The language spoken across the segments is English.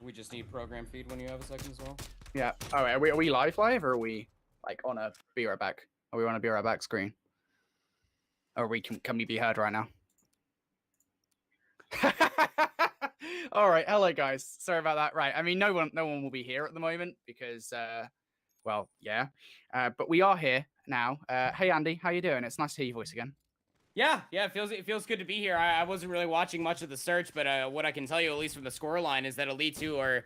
We just need program feed when you have a second as well. Yeah. Oh, are we live or are we like on a be right back? Are we on a be right back screen? Or can we be heard right now? All right. Hello, guys. Sorry about that. Right. I mean, no one will be here at the moment because, well, yeah. But we are here now. Hey, Andy, how you doing? It's nice to hear your voice again. Yeah, it feels good to be here. I wasn't really watching much of the search, but what I can tell you, at least from the scoreline, is that Elite 2 are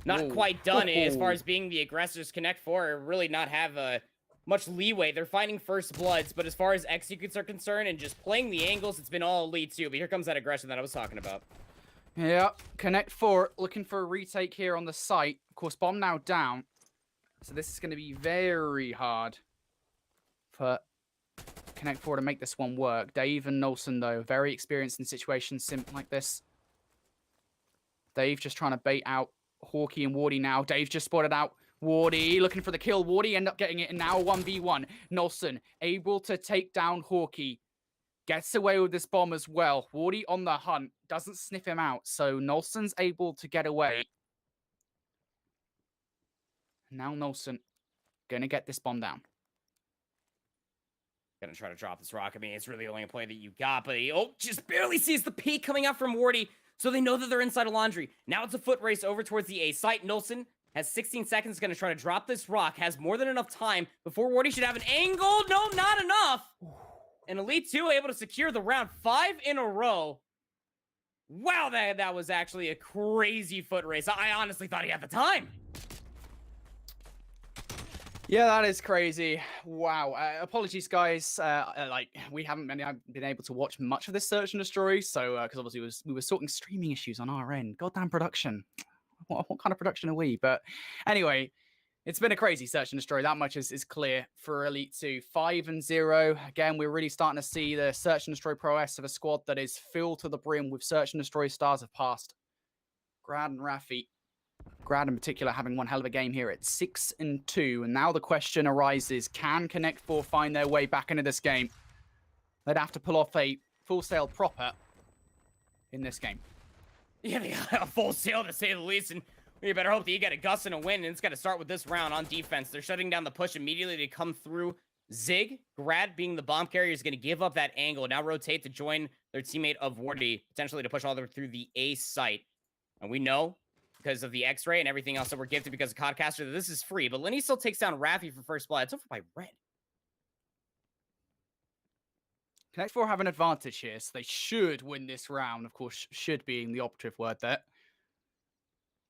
not quite done as far as being the aggressors. Connect 4 are really not have much leeway. They're finding first bloods, but as far as executes are concerned and just playing the angles, it's been all Elite 2. But here comes that aggression that I was talking about. Yeah, Connect 4 looking for a retake here on the site. Of course, bomb now down. So this is going to be very hard for Connect 4 to make this one work. Dave and Nolson, though, very experienced in situations like this. Dave just trying to bait out Hawkey and Wardy now. Dave just spotted out Wardy, looking for the kill. Wardy end up getting it, and now 1v1. Nolson able to take down Hawkey. Gets away with this bomb as well. Wardy on the hunt. Doesn't sniff him out, so Nolson's able to get away. Now Nolson going to get this bomb down. Gonna try to drop this rock. I mean, it's really only a play that you got, but he just barely sees the peek coming out from Wardy, so they know that they're inside of Laundry. Now it's a foot race over towards the A site. Nolson has 16 seconds, gonna try to drop this rock, has more than enough time before Wardy should have an angle. No, not enough. And Elite 2 able to secure the round 5 in a row. Wow, that was actually a crazy foot race. I honestly thought he had the time. Yeah, that is crazy. Wow. Apologies, guys. Like, we haven't been able to watch much of this search and destroy, so because obviously we were sorting streaming issues on our end. Goddamn production. What kind of production are we? But anyway, it's been a crazy search and destroy. That much is clear for Elite 2. 5-0. Again, we're really starting to see the search and destroy prowess of a squad that is filled to the brim with search and destroy stars of past. Grad and Rafi. Grad in particular having one hell of a game here at 6-2. And now the question arises, can Connect 4 find their way back into this game? They'd have to pull off a full sail proper in this game. Yeah, they got a full sail to say the least, and we better hope that you get a gust and a win, and it's got to start with this round on defense. They're shutting down the push immediately to come through. Zig, Grad being the bomb carrier, is going to give up that angle, now rotate to join their teammate of Wardy, potentially to push all the way through the A site. And we know, because of the X-ray and everything else that we're gifted because of Codcaster, that this is free. But Lenny still takes down Rafi for first blood. It's over by red. Connect 4 have an advantage here, so they should win this round. Of course, should being the operative word there.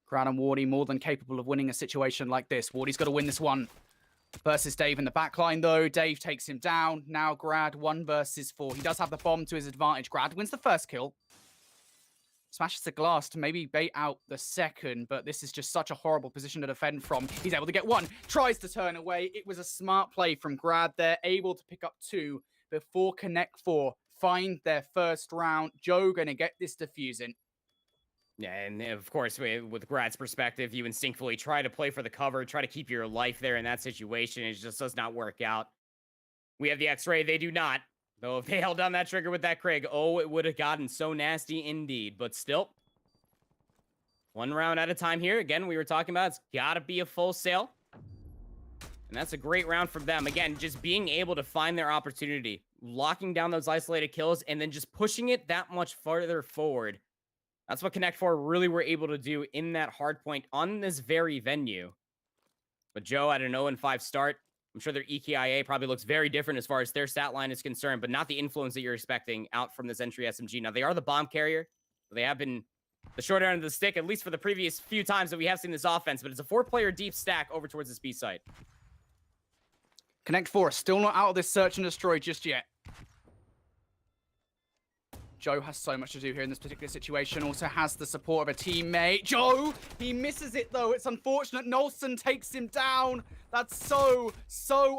Grad and Wardy more than capable of winning a situation like this. Wardy's got to win this one versus Dave in the backline, though. Dave takes him down. Now Grad 1 versus 4. He does have the bomb to his advantage. Grad wins the first kill. Smashes the glass to maybe bait out the second, but this is just such a horrible position to defend from. He's able to get 1, tries to turn away. It was a smart play from Grad. They're able to pick up 2 before Connect 4 find their first round. Joe going to get this defusing. Yeah, and of course, with Grad's perspective, you instinctively try to play for the cover, try to keep your life there in that situation. It just does not work out. We have the X-ray. They do not. Though if they held down that trigger with that Krieg, oh, it would have gotten so nasty indeed. But still, one round at a time here. Again, we were talking about it's got to be a full sail. And that's a great round from them. Again, just being able to find their opportunity, locking down those isolated kills, and then just pushing it that much farther forward. That's what Connect 4 really were able to do in that hard point on this very venue. But Joe at an 0-5 start. I'm sure their EKIA probably looks very different as far as their stat line is concerned, but not the influence that you're expecting out from this entry SMG. Now, they are the bomb carrier. They have been the short end of the stick, at least for the previous few times that we have seen this offense, but it's a 4-player deep stack over towards this B site. Connect 4 still not out of this search and destroy just yet. Joe has so much to do here in this particular situation. Also has the support of a teammate. Joe, he misses it though. It's unfortunate. Nolson takes him down. That's so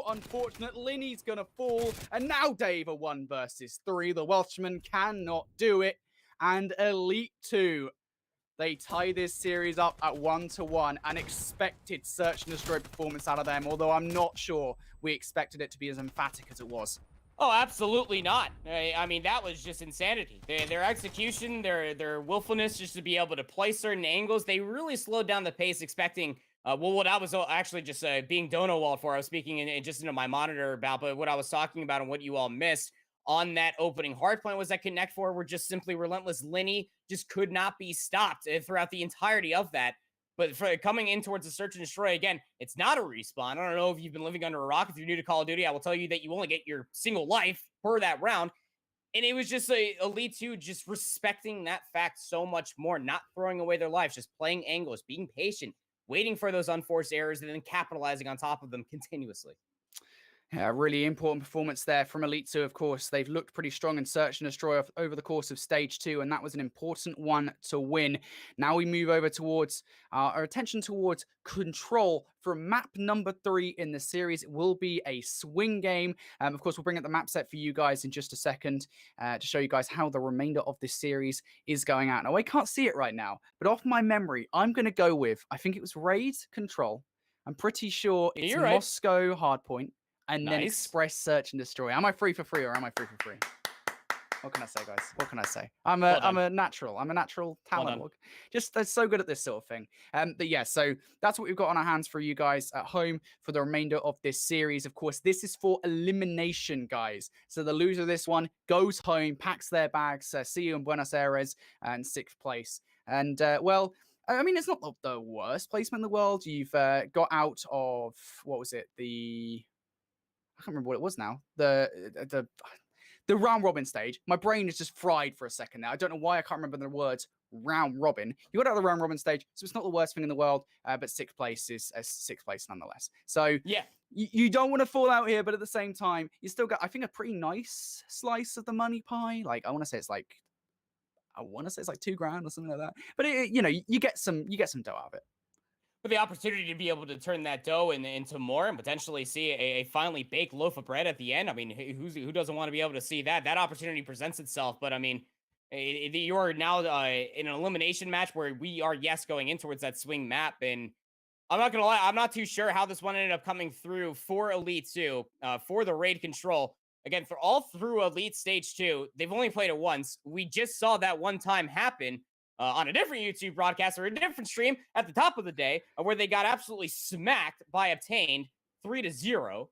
unfortunate. Linny's gonna fall. And now Dave a 1 versus 3. The Welshman cannot do it. And Elite 2, they tie this series up at 1-1. An expected search and destroy performance out of them. Although I'm not sure we expected it to be as emphatic as it was. Oh, absolutely not. I mean, that was just insanity. Their execution, their willfulness, just to be able to play certain angles, they really slowed down the pace, expecting. Well, what I was actually just being dono walled for, I was speaking in just into my monitor about, but what I was talking about and what you all missed on that opening hard point was that Connect Four were just simply relentless. Linny just could not be stopped throughout the entirety of that. But for coming in towards the search and destroy again, it's not a respawn. I don't know if you've been living under a rock. If you're new to Call of Duty, I will tell you that you only get your single life per that round. And it was just a Elite 2 just respecting that fact so much more, not throwing away their lives, just playing angles, being patient, waiting for those unforced errors, and then capitalizing on top of them continuously. Yeah, really important performance there from Elite 2, of course. They've looked pretty strong in Search and Destroy over the course of Stage 2, and that was an important one to win. Now we move over towards our attention towards Control for map number 3 in the series. It will be a swing game. Of course, we'll bring up the map set for you guys in just a second to show you guys how the remainder of this series is going out. Now, I can't see it right now, but off my memory, I'm going to go with, I think it was Raid Control. I'm pretty sure it's You're right. Moscow Hardpoint and then Nice. Express Search and Destroy. Am I free for free or am I free for free? What can I say, guys? What can I say? I'm Well a done. natural. I'm a natural Well talent. done. Just they're so good at this sort of thing. But yeah, so that's what we've got on our hands for you guys at home for the remainder of this series. Of course, this is for elimination, guys. So the loser of this one goes home, packs their bags. See you in Buenos Aires and 6th place. And well, I mean, it's not the worst placement in the world. You've got out of what was it? I can't remember what it was now. The round robin stage. My brain is just fried for a second now. I don't know why I can't remember the words round robin. You got out of the round robin stage, so it's not the worst thing in the world, but 6th place is 6th place nonetheless. So Yeah. you don't want to fall out here, but at the same time, you still got, I think, a pretty nice slice of the money pie. Like I want to say it's like $2,000 or something like that. But you get some dough out of it. But the opportunity to be able to turn that dough into more and potentially see a finely baked loaf of bread at the end. I mean, who doesn't want to be able to see that? That opportunity presents itself. But I mean, you're now in an elimination match where we are, yes, going in towards that swing map. And I'm not going to lie, I'm not too sure how this one ended up coming through for Elite 2, for the raid control. Again, for all through Elite Stage 2, they've only played it once. We just saw that one time happen on a different YouTube broadcast or a different stream at the top of the day, where they got absolutely smacked by Obtained 3-0.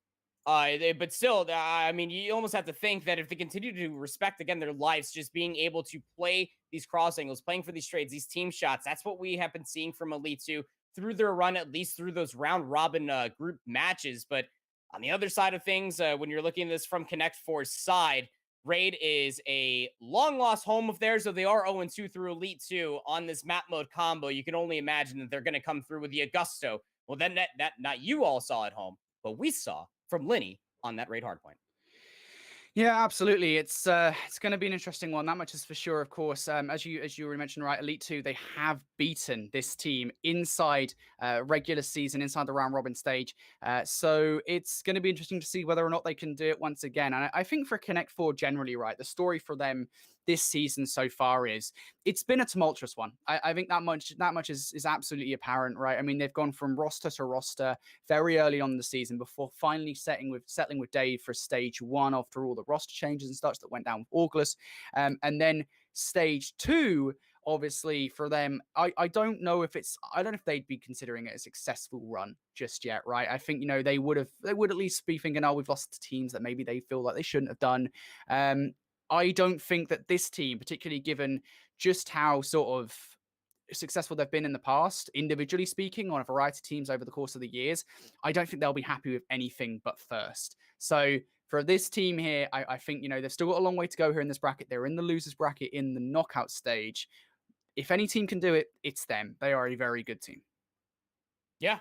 But still, I mean, you almost have to think that if they continue to respect, again, their lives, just being able to play these cross angles, playing for these trades, these team shots, that's what we have been seeing from Elite 2 through their run, at least through those round robin group matches. But on the other side of things, when you're looking at this from Connect 4's side, Raid is a long lost home of theirs, so they are 0-2 through Elite 2 on this map mode combo. You can only imagine that they're going to come through with the Augusto. Well, then that not you all saw at home, but we saw from Linny on that Raid hardpoint. Yeah, absolutely. It's going to be an interesting one. That much is for sure. Of course, as you already mentioned, right, Elite 2, they have beaten this team inside regular season, inside the round robin stage. So it's going to be interesting to see whether or not they can do it once again. And I think for Connect 4 generally, right, the story for them this season so far is it's been a tumultuous one. I think that much is absolutely apparent, right? I mean, they've gone from roster to roster very early on in the season before finally settling with Dave for stage 1 after all the roster changes and such that went down with August. And then stage 2, obviously for them, I don't know if they'd be considering it a successful run just yet, right? I think, they would at least be thinking, oh, we've lost to teams that maybe they feel like they shouldn't have done. I don't think that this team, particularly given just how sort of successful they've been in the past, individually speaking, on a variety of teams over the course of the years, I don't think they'll be happy with anything but first. So for this team here, I think, they've still got a long way to go here in this bracket. They're in the losers bracket in the knockout stage. If any team can do it, it's them. They are a very good team. Yeah,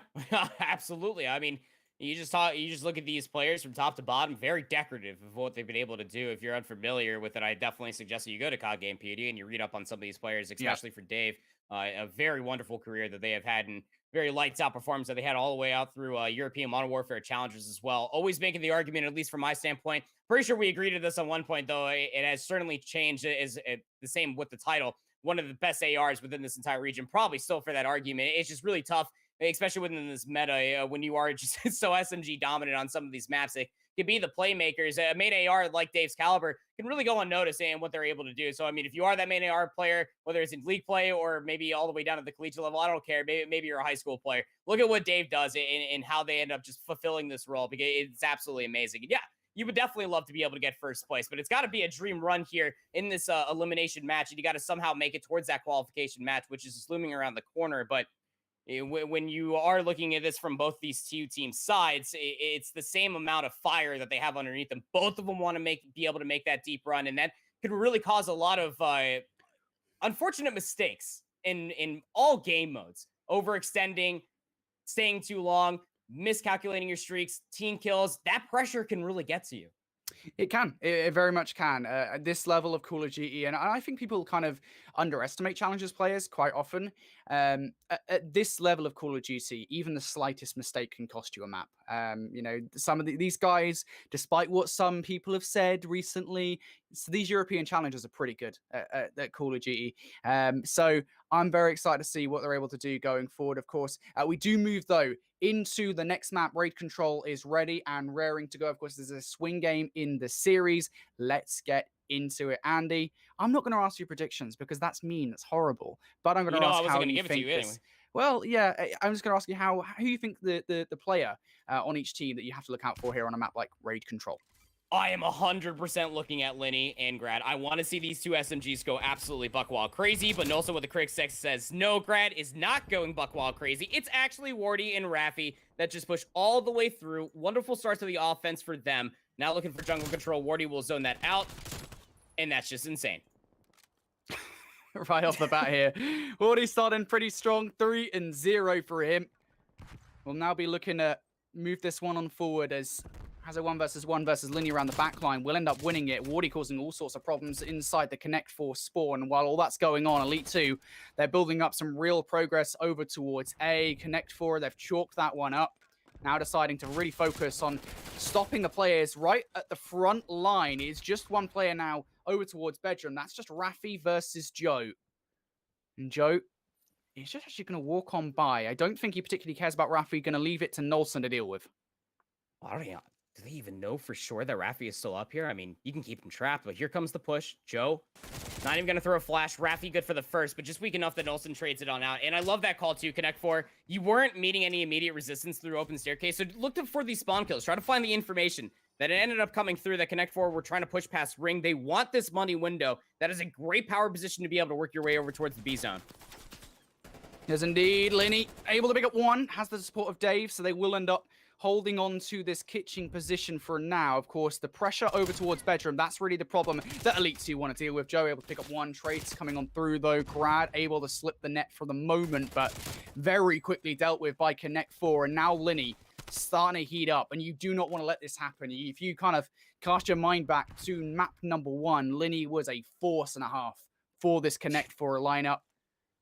absolutely. I mean, you just look at these players from top to bottom, very decorative of what they've been able to do. If you're unfamiliar with it, I definitely suggest that you go to COD Game PD and you read up on some of these players, especially for Dave. A very wonderful career that they have had, and very lights out performance that they had all the way out through European Modern Warfare Challengers as well. Always making the argument, at least from my standpoint. Pretty sure we agreed to this on one point, though. It has certainly changed. Is the same with the title. One of the best ARs within this entire region, probably still for that argument. It's just really tough, especially within this meta, when you are just so SMG dominant on some of these maps. It can be the playmakers. A main AR like Dave's caliber can really go unnoticed in what they're able to do. So, I mean, if you are that main AR player, whether it's in league play or maybe all the way down at the collegiate level, I don't care. Maybe you're a high school player. Look at what Dave does and how they end up just fulfilling this role, because it's absolutely amazing. And yeah, you would definitely love to be able to get first place, but it's got to be a dream run here in this elimination match, and you got to somehow make it towards that qualification match, which is looming around the corner. But when you are looking at this from both these two teams' sides, it's the same amount of fire that they have underneath them. Both of them want to be able to make that deep run, and that could really cause a lot of unfortunate mistakes in all game modes. Overextending, staying too long, miscalculating your streaks, team kills. That pressure can really get to you. It can. It very much can. At this level of Call of Duty, and I think people kind of underestimate challenges players quite often. At this level of Call of Duty, even the slightest mistake can cost you a map. You know, some of these guys, despite what some people have said recently, these European challenges are pretty good at Call of Duty. So I'm very excited to see what they're able to do going forward. Of course, we do move though into the next map. Raid Control is ready and raring to go. Of course, there's a swing game in the series. Let's get into it. Andy, I'm not going to ask you predictions because that's mean. That's horrible. But I'm going to ask how you think this. Anyway. Well, yeah, I'm just going to ask you who you think the player on each team that you have to look out for here on a map like Raid Control. I am 100% looking at Lenny and Grad. I want to see these two SMGs go absolutely buck wild crazy, but also what the critic says, no, Grad is not going buck wild crazy. It's actually Wardy and Raffi that just push all the way through. Wonderful start to the offense for them. Now looking for jungle control. Wardy will zone that out, and that's just insane. Right off the bat here. Wardy starting pretty strong, 3-0 for him. We'll now be looking to move this one on forward as has a 1v1 versus Linny around the back line. We'll end up winning it. Wardy causing all sorts of problems inside the Connect 4 spawn. While all that's going on, Elite 2, they're building up some real progress over towards A. Connect 4, they've chalked that one up. Now deciding to really focus on stopping the players right at the front line. It's just one player now over towards Bedroom. That's just Raffi versus Joe. And Joe is just actually going to walk on by. I don't think he particularly cares about Raffi. Going to leave it to Nolson to deal with. I don't know. Do they even know for sure that Raffi is still up here? I mean, you can keep him trapped, but here comes the push. Joe, not even going to throw a flash. Raffi good for the first, but just weak enough that Nolson trades it on out. And I love that call too, Connect 4. You weren't meeting any immediate resistance through open staircase, so look for these spawn kills. Try to find the information that it ended up coming through that Connect 4 were trying to push past Ring. They want this money window. That is a great power position to be able to work your way over towards the B zone. Yes, indeed. Lenny able to pick up one, has the support of Dave, so they will end up holding on to this kitchen position for now. Of course, the pressure over towards Bedroom, that's really the problem that Elite 2 want to deal with. Joe able to pick up one. Trades coming on through, though. Grad able to slip the net for the moment, but very quickly dealt with by Connect 4. And now Lenny starting to heat up, and you do not want to let this happen. If you kind of cast your mind back to map number 1, Lenny was a force and a half for this Connect 4 lineup.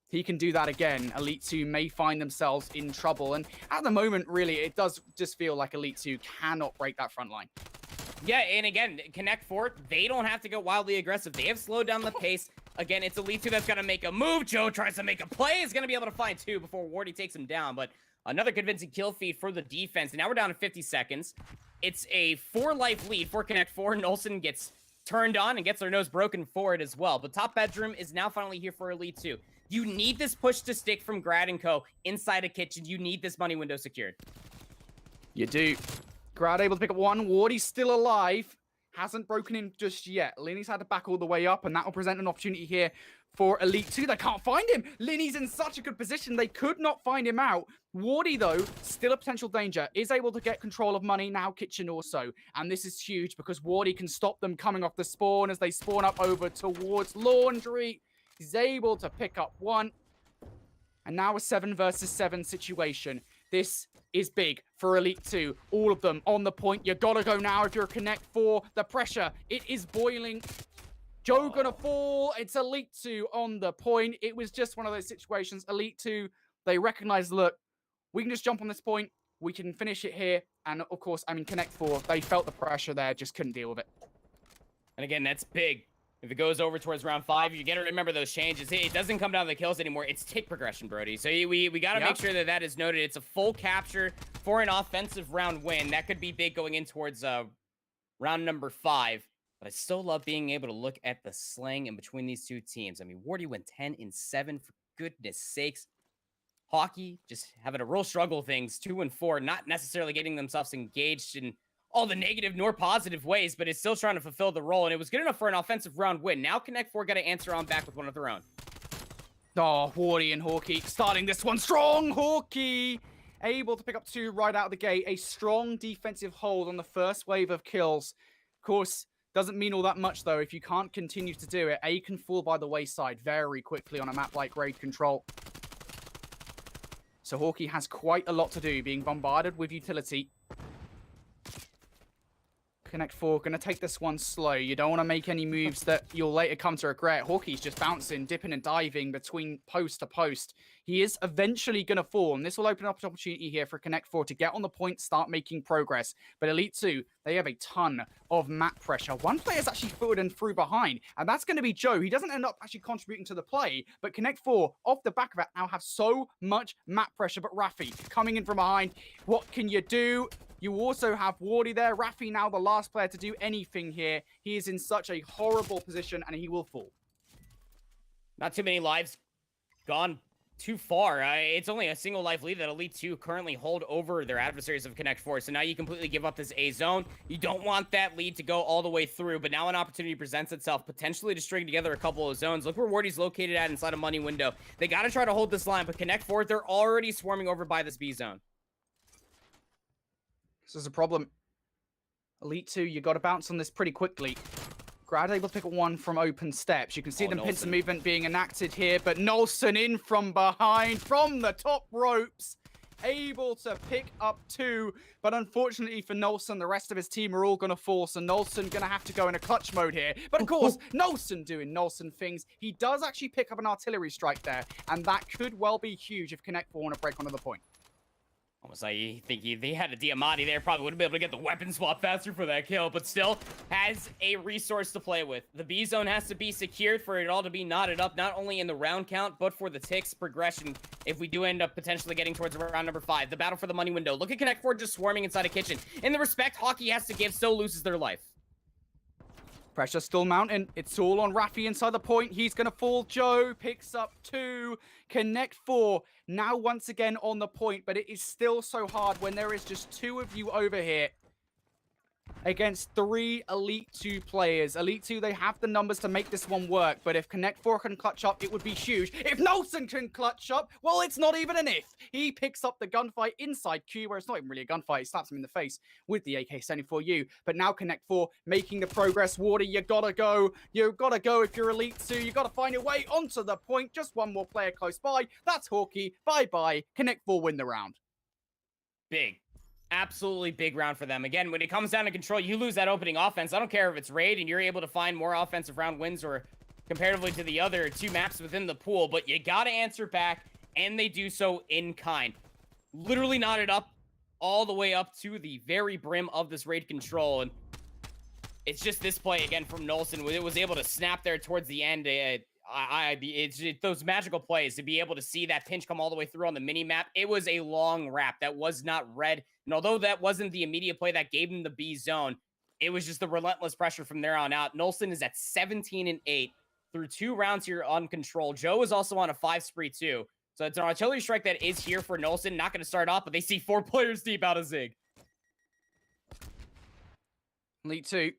He can do that again. Elite 2 may find themselves in trouble. And at the moment, really, it does just feel like Elite 2 cannot break that front line. Yeah, and again, Connect 4, they don't have to go wildly aggressive. They have slowed down the pace. Again, it's Elite 2 that's going to make a move. Joe tries to make a play. He's going to be able to find 2 before Wardy takes him down. But another convincing kill feed for the defense. And now we're down to 50 seconds. It's a 4-life lead for Connect 4. Nolson gets turned on and gets their nose broken for it as well. But top Bedroom is now finally here for Elite 2. You need this push to stick from Grad and Co. inside a kitchen. You need this money window secured. You do. Grad able to pick up one. Wardy's still alive. Hasn't broken in just yet. Lenny's had to back all the way up, and that will present an opportunity here for Elite 2. They can't find him. Lenny's in such a good position. They could not find him out. Wardy, though, still a potential danger. Is able to get control of money. Now kitchen also. And this is huge because Wardy can stop them coming off the spawn as they spawn up over towards Laundry. He's able to pick up one. And now a 7 versus 7 situation. This is big for Elite 2. All of them on the point. You gotta go now if you're a Connect 4. The pressure, it is boiling. Joe gonna fall. It's Elite 2 on the point. It was just one of those situations. Elite 2, they recognize, look, we can just jump on this point. We can finish it here. And of course, I mean, Connect 4, they felt the pressure there, just couldn't deal with it. And again, that's big. If it goes over towards round 5, you got to remember those changes. It doesn't come down to the kills anymore. It's tick progression, Brody. So we got to make sure that that is noted. It's a full capture for an offensive round win. That could be big going in towards round number 5. But I still love being able to look at the slang in between these two teams. I mean, Wardy went 10-7 for goodness sakes. Hockey just having a real struggle things, 2-4, not necessarily getting themselves engaged in all the negative nor positive ways, but it's still trying to fulfill the role, and it was good enough for an offensive round win. Now Connect 4 got to answer on back with one of their own. Oh, Wardy and Hawkeye starting this one strong. Hawkeye able to pick up 2 right out of the gate. A strong defensive hold on the first wave of kills. Of course, doesn't mean all that much, though, if you can't continue to do it. A can fall by the wayside very quickly on a map like Raid Control. So Hawkeye has quite a lot to do, being bombarded with utility. Connect 4, going to take this one slow. You don't want to make any moves that you'll later come to regret. Hawkeye's just bouncing, dipping and diving between post to post. He is eventually going to fall, and this will open up an opportunity here for Connect 4 to get on the point, start making progress. But Elite 2, they have a ton of map pressure. One player's actually footed and through behind, and that's going to be Joe. He doesn't end up actually contributing to the play, but Connect 4, off the back of it, now have so much map pressure. But Rafi coming in from behind. What can you do? You also have Wardy there. Rafi now the last player to do anything here. He is in such a horrible position, and he will fall. Not too many lives gone too far. It's only a single life lead that Elite 2 currently hold over their adversaries of Connect 4. So now you completely give up this A zone. You don't want that lead to go all the way through, but now an opportunity presents itself, potentially to string together a couple of zones. Look where Wardy's located at inside a money window. They got to try to hold this line, but Connect 4, they're already swarming over by this B zone. This is a problem. Elite 2, you got to bounce on this pretty quickly. Grad able to pick up 1 from open steps. You can see the pincer movement being enacted here, but Nolson in from behind, from the top ropes, able to pick up 2. But unfortunately for Nolson, the rest of his team are all going to fall, so Nolson going to have to go in a clutch mode here. But of course, Nolson doing Nolson things. He does actually pick up an artillery strike there, and that could well be huge if Connect 4 want to break onto the point. Almost like you think they had a Diamante there, probably would have been able to get the weapon swap faster for that kill, but still has a resource to play with. The B zone has to be secured for it all to be knotted up, not only in the round count, but for the ticks progression if we do end up potentially getting towards round number 5. The battle for the money window. Look at Connect 4 just swarming inside a kitchen. In the respect Hockey has to give, still loses their life. Pressure still mounting. It's all on Rafi inside the point. He's going to fall. Joe picks up 2. Connect 4 now once again on the point, but it is still so hard when there is just 2 of you over here against 3 Elite 2 players. Elite 2, they have the numbers to make this one work, but if Connect 4 can clutch up, it would be huge. If Nolson can clutch up, well, it's not even an if. He picks up the gunfight inside Q, where it's not even really a gunfight. He slaps him in the face with the AK-74U. But now Connect 4 making the progress. Wardy, you gotta go. You gotta go if you're Elite 2. You gotta find your way onto the point. Just one more player close by. That's Hawkeye. Bye-bye. Connect 4 win the round. Big. Absolutely big round for them. Again, when it comes down to control, you lose that opening offense. I don't care if it's raid and you're able to find more offensive round wins or comparatively to the other 2 maps within the pool, but you gotta answer back, and they do so in kind. Literally knotted up all the way up to the very brim of this raid control, and it's just this play again from Nolson. It was able to snap there towards the end. It's those magical plays to be able to see that pinch come all the way through on the mini map. It was a long wrap that was not read, and although that wasn't the immediate play that gave him the B zone, it was just the relentless pressure from there on out. Nolson is at 17-8 through 2 rounds here on control. Joe is also on a 5 spree too, so it's an artillery strike that is here for Nolson. Not going to start off, but they see 4 players deep out of Zig. Elite 2.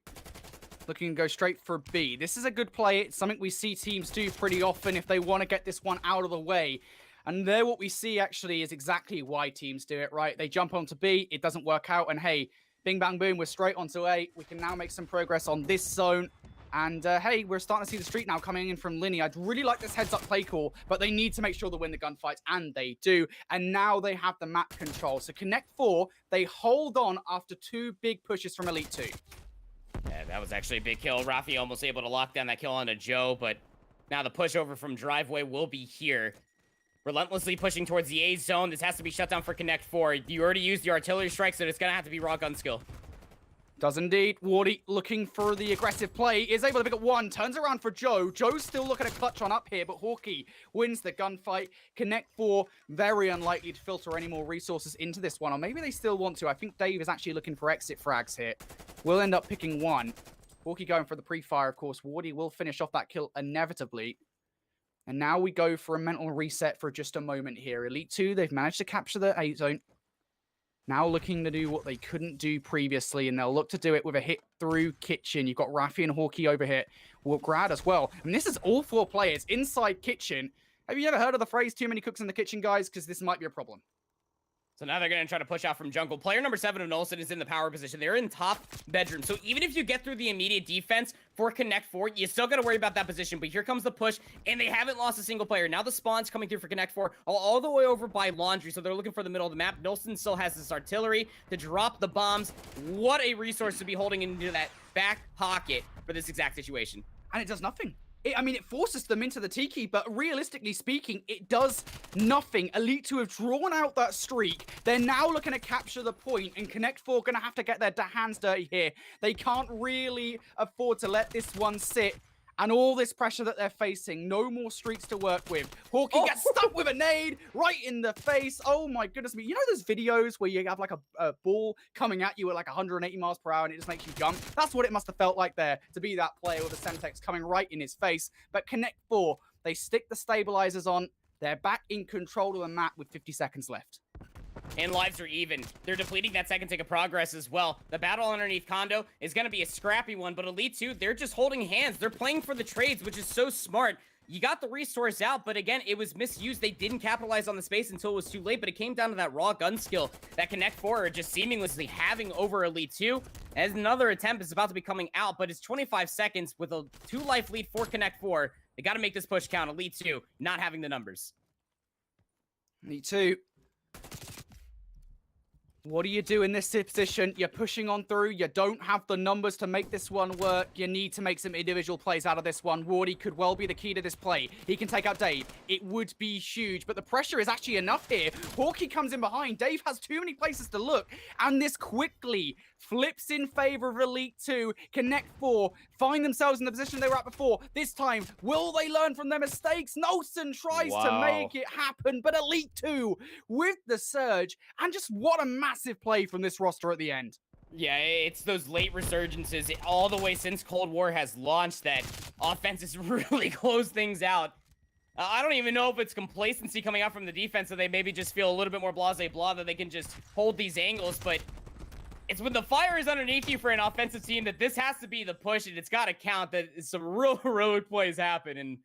Looking to go straight for B. This is a good play. It's something we see teams do pretty often if they want to get this one out of the way. And there what we see actually is exactly why teams do it, right? They jump onto B, it doesn't work out, and hey, bing, bang, boom, we're straight onto A. We can now make some progress on this zone. And hey, we're starting to see the streak now coming in from Linny. I'd really like this heads-up play call, but they need to make sure they win the gunfights, and they do. And now they have the map control. So Connect 4, they hold on after 2 big pushes from Elite 2. Yeah, that was actually a big kill. Rafi almost able to lock down that kill onto Joe, but now the pushover from Driveway will be here. Relentlessly pushing towards the A zone. This has to be shut down for Connect 4. You already used the artillery strike, so it's going to have to be raw gun skill. Does indeed. Wardy looking for the aggressive play. Is able to pick up one. Turns around for Joe. Joe's still looking at clutch on up here, but Hawkeye wins the gunfight. Connect 4, very unlikely to filter any more resources into this one. Or maybe they still want to. I think Dave is actually looking for exit frags here. We'll end up picking one. Hawkeye going for the pre-fire, of course. Wardy will finish off that kill inevitably. And now we go for a mental reset for just a moment here. Elite 2, they've managed to capture the A zone. Now looking to do what they couldn't do previously, and they'll look to do it with a hit through Kitchen. You've got Rafi and Hawkeye over here. Will Grad as well. And this is all 4 players inside Kitchen. Have you ever heard of the phrase, too many cooks in the kitchen, guys? Because this might be a problem. So now they're going to try to push out from jungle. Player number 7 of Nolson is in the power position. They're in top bedroom. So even if you get through the immediate defense for Connect 4, you still got to worry about that position. But here comes the push, and they haven't lost a single player. Now the spawn's coming through for Connect 4 all the way over by Laundry. So they're looking for the middle of the map. Nolson still has this artillery to drop the bombs. What a resource to be holding into that back pocket for this exact situation. And it does nothing. I mean, it forces them into the Tiki, but realistically speaking, it does nothing. Elite 2 have drawn out that streak. They're now looking to capture the point, and Connect 4 are going to have to get their hands dirty here. They can't really afford to let this one sit. And all this pressure that they're facing, no more streaks to work with. Hawkeye gets stuck with a nade right in the face. Oh my goodness me. You know those videos where you have like a ball coming at you at like 180 miles per hour and it just makes you jump? That's what it must have felt like there to be that player with the Semtex coming right in his face. But Connect 4, they stick the stabilizers on. They're back in control of the map with 50 seconds left. And lives are even. They're depleting that second tick of progress as well. The battle underneath Kondo is going to be a scrappy one, but Elite 2, they're just holding hands. They're playing for the trades, which is so smart. You got the resource out, but again, it was misused. They didn't capitalize on the space until it was too late, but it came down to that raw gun skill that Connect 4 are just seamlessly having over Elite 2. As another attempt is about to be coming out, but it's 25 seconds with a 2-life lead for Connect 4. They got to make this push count. Elite 2 not having the numbers. Elite 2. What do you do in this position? You're pushing on through. You don't have the numbers to make this one work. You need to make some individual plays out of this one. Wardy could well be the key to this play. He can take out Dave. It would be huge, but the pressure is actually enough here. Hawkeye comes in behind. Dave has too many places to look, and this quickly flips in favor of Elite 2. Connect 4 find themselves in the position they were at before. This time, will they learn from their mistakes? Nolson tries to make it happen, but Elite 2 with the surge, and just what a massive play from this roster at the end. Yeah, it's those late resurgences all the way since Cold War has launched that offense has really closed things out. I don't even know if it's complacency coming out from the defense, so they maybe just feel a little bit more blasé-blah that they can just hold these angles, but it's when the fire is underneath you for an offensive team that this has to be the push, and it's got to count that some real heroic plays happen. And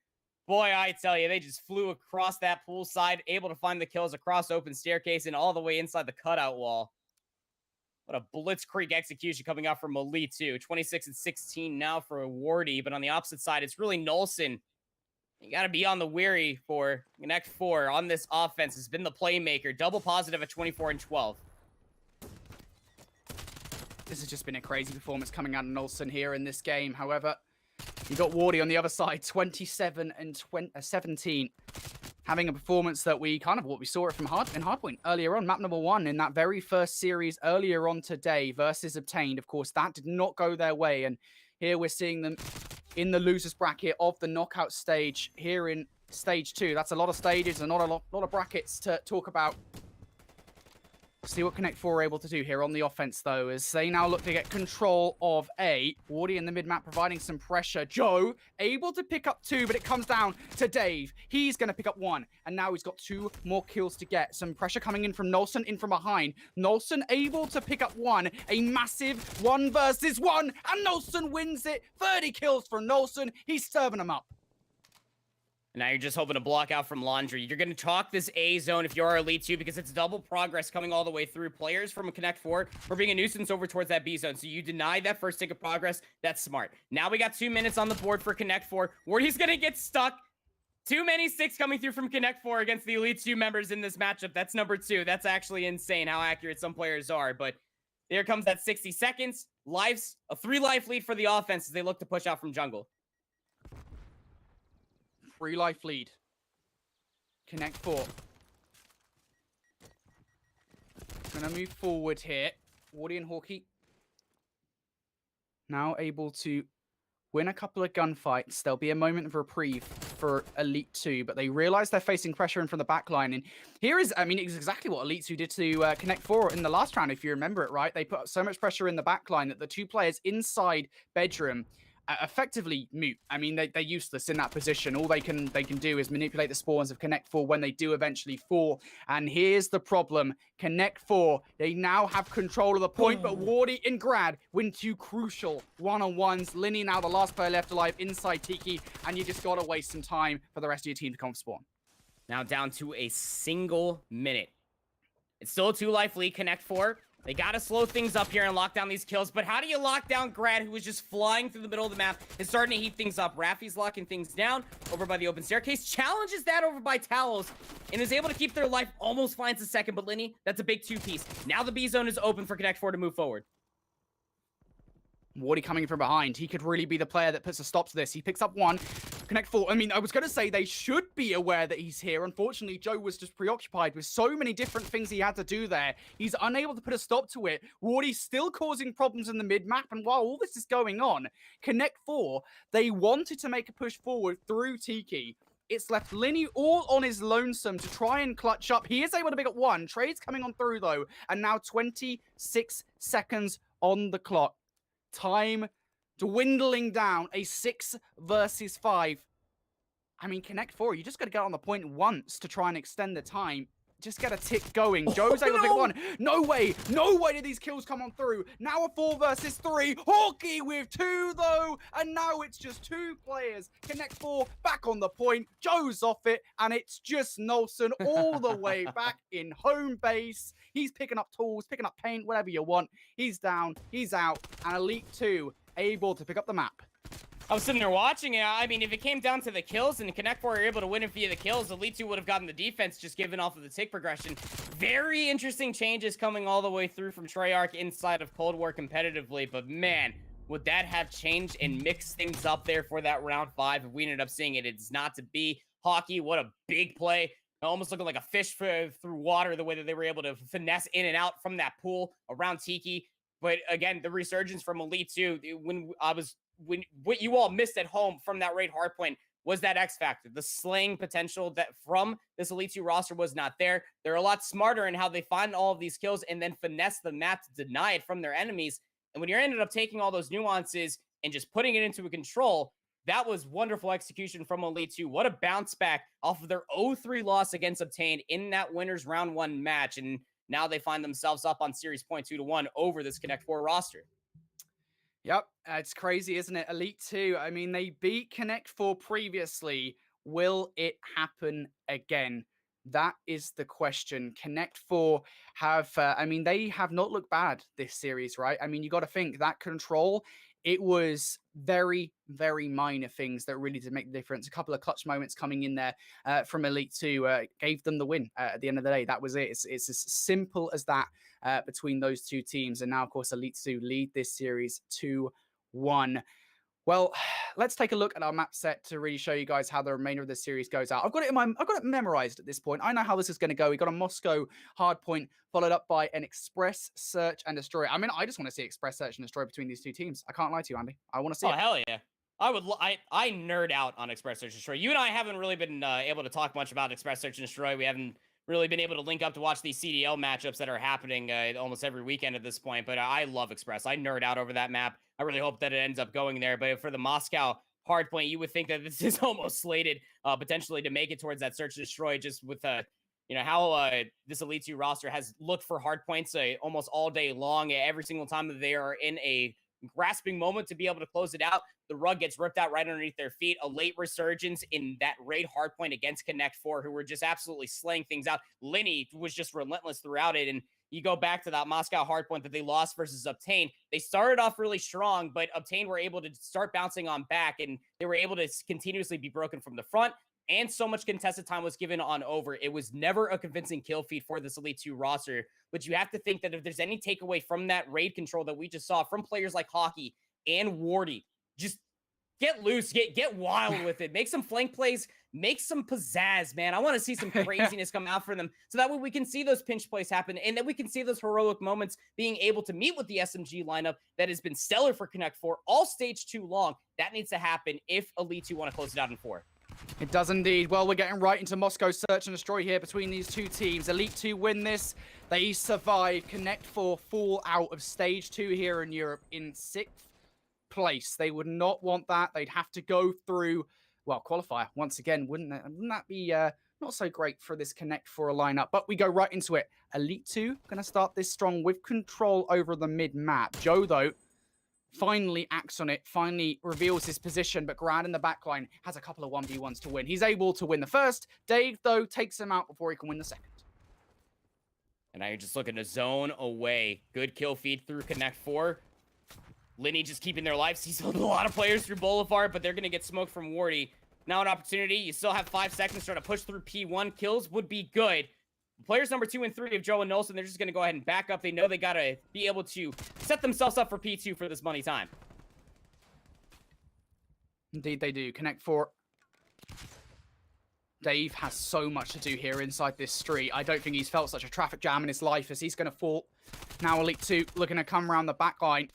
boy, I tell you, they just flew across that pool side, able to find the kills across open staircase and all the way inside the cutout wall. What a blitzkrieg execution coming out from Elite 2. 26-16 now for Wardy, but on the opposite side, it's really Nolson. You got to be on the weary for Connect 4 on this offense. Has been the playmaker. Double positive at 24-12. This has just been a crazy performance coming out of Nolson here in this game. However, you got Wardy on the other side, 27-17. Having a performance that we kind of what we saw it from Hardpoint earlier on, map number 1 in that very first series earlier on today versus Obtained. Of course, that did not go their way. And here we're seeing them in the losers bracket of the knockout stage here in stage 2. That's a lot of stages and not a lot of brackets to talk about. See what Connect 4 are able to do here on the offense, though, as they now look to get control of A. Wardy in the mid-map providing some pressure. Joe able to pick up 2, but it comes down to Dave. He's going to pick up 1, and now he's got 2 more kills to get. Some pressure coming in from Nolson in from behind. Nolson able to pick up 1. A massive 1 versus 1, and Nolson wins it. 30 kills for Nolson. He's serving them up. Now you're just hoping to block out from Laundry. You're going to chalk this A zone if you're Elite 2 because it's double progress coming all the way through. Players from Connect 4 for being a nuisance over towards that B zone. So you deny that first tick of progress. That's smart. Now we got 2 minutes on the board for Connect 4. Wardy's going to get stuck. Too many sticks coming through from Connect 4 against the Elite 2 members in this matchup. That's number 2. That's actually insane how accurate some players are. But there comes that 60 seconds. Lives, a 3-life lead for the offense as they look to push out from jungle. 3-life lead. Connect 4. Gonna move forward here. Wardy and Hawkeye now able to win a couple of gunfights. There'll be a moment of reprieve for Elite 2, but they realize they're facing pressure in from the backline. And here is, I mean, it's exactly what Elite 2 did to Connect 4 in the last round, if you remember it, right? They put so much pressure in the backline that the two players inside bedroom effectively mute. I mean, they're useless in that position. All they can do is manipulate the spawns of Connect 4 when they do eventually fall. And here's the problem. Connect 4, they now have control of the point, but Wardy and Grad win two crucial one-on-ones. Linny now the last player left alive inside Tiki, and you just gotta waste some time for the rest of your team to come spawn. Now down to a single minute. It's still a 2-life lead, Connect 4. They gotta slow things up here and lock down these kills, but how do you lock down Grad, who was just flying through the middle of the map and starting to heat things up? Raffi's locking things down over by the open staircase, challenges that over by Talos, and is able to keep their life, almost finds a second, but Linny, that's a big 2-piece. Now the B zone is open for Connect 4 to move forward. Wardy coming from behind. He could really be the player that puts a stop to this. He picks up one. Connect 4. I mean, I was going to say they should be aware that he's here. Unfortunately, Joe was just preoccupied with so many different things he had to do there. He's unable to put a stop to it. Wardy's still causing problems in the mid-map. And while all this is going on, Connect 4, they wanted to make a push forward through Tiki. It's left Linny all on his lonesome to try and clutch up. He is able to pick up one. Trade's coming on through, though. And now 26 seconds on the clock. Time dwindling down, a 6 versus 5. I mean, Connect 4, you just got to get on the point once to try and extend the time. Just get a tick going. Joe's able to pick one. No way did these kills come on through. Now a 4 versus 3. Hawkey with 2, though. And now it's just 2 players. Connect 4 back on the point. Joe's off it. And it's just Nelson all the way back in home base. He's picking up tools, picking up paint, whatever you want. He's down. He's out. And Elite 2 able to pick up the map. I was sitting there watching it. I mean, if it came down to the kills and Connect 4 were able to win it via the kills, Elite 2 would have gotten the defense just given off of the tick progression. Very interesting changes coming all the way through from Treyarch inside of Cold War competitively, but man, would that have changed and mixed things up there for that round 5 if we ended up seeing it? It's not to be. Hockey, what a big play. Almost looking like a fish through water, the way that they were able to finesse in and out from that pool around Tiki. But again, the resurgence from Elite 2, what you all missed at home from that raid hardpoint was that X factor. The slaying potential that from this Elite 2 roster was not there. They're a lot smarter in how they find all of these kills and then finesse the map to deny it from their enemies. And when you ended up taking all those nuances and just putting it into a control, that was wonderful execution from Elite 2. What a bounce back off of their 0-3 loss against Obtained in that winner's round 1 match. And now they find themselves up on series point 2-1 over this Connect 4 roster. Yep, it's crazy, isn't it? Elite 2, I mean, they beat Connect 4 previously. Will it happen again? That is the question. Connect 4 have, I mean, they have not looked bad this series, right? I mean, you got to think that control, it was very, very minor things that really did make the difference. A couple of clutch moments coming in there from Elite 2 gave them the win at the end of the day. That was it. It's as simple as that between those two teams. And now, of course, Elite 2 lead this series 2-1. Well, let's take a look at our map set to really show you guys how the remainder of the series goes out. I've got it memorized at this point. I know how this is going to go. We got a Moscow hardpoint followed up by an Express Search and Destroy. I mean, I just want to see Express Search and Destroy between these two teams. I can't lie to you, Andy. I want to see it. Hell yeah. I nerd out on Express Search and Destroy. You and I haven't really been able to talk much about Express Search and Destroy. We haven't really been able to link up to watch these CDL matchups that are happening almost every weekend at this point, but I love Express. I nerd out over that map. I really hope that it ends up going there, but for the Moscow hardpoint, you would think that this is almost slated potentially to make it towards that search and destroy, just with how this Elite 2 roster has looked for hardpoints almost all day long. Every single time that they are in a grasping moment to be able to close it out, the rug gets ripped out right underneath their feet. A late resurgence in that raid hardpoint against Connect 4, who were just absolutely slaying things out. Linny was just relentless throughout it, and you go back to that Moscow hardpoint that they lost versus Obtain. They started off really strong, but Obtain were able to start bouncing on back, and they were able to continuously be broken from the front, and so much contested time was given on over. It was never a convincing kill feed for this Elite 2 roster, but you have to think that if there's any takeaway from that raid control that we just saw from players like Hockey and Wardy, just Get loose, get wild with it. Make some flank plays, make some pizzazz, man. I want to see some craziness come out for them, so that way we can see those pinch plays happen, and then we can see those heroic moments being able to meet with the SMG lineup that has been stellar for Connect 4 all stage 2 long. That needs to happen if Elite 2 want to close it out in 4. It does indeed. Well, we're getting right into Moscow's search and destroy here between these two teams. Elite 2 win this. They survive. Connect 4 fall out of stage 2 here in Europe in 6th place. They would not want that. They'd have to go through, well, qualifier once again. Wouldn't that be not so great for this Connect 4 lineup? But we go right into it. Elite 2 going to start this strong with control over the mid map. Joe, though, finally acts on it, finally reveals his position, but Grad in the backline has a couple of 1v1s to win. He's able to win the first. Dave, though, takes him out before he can win the second. And now you're just looking to zone away. Good kill feed through Connect 4. Linny just keeping their lives. He's holding a lot of players through Boulevard, but they're going to get smoked from Wardy. Now an opportunity. You still have 5 seconds to try to push through P1. Kills would be good. Players number 2 and 3 of Joe and Nolson, they're just going to go ahead and back up. They know they got to be able to set themselves up for P2 for this money time. Indeed they do. Connect 4. Dave has so much to do here inside this street. I don't think he's felt such a traffic jam in his life as he's going to fall. Now Elite 2 looking to come around the back line.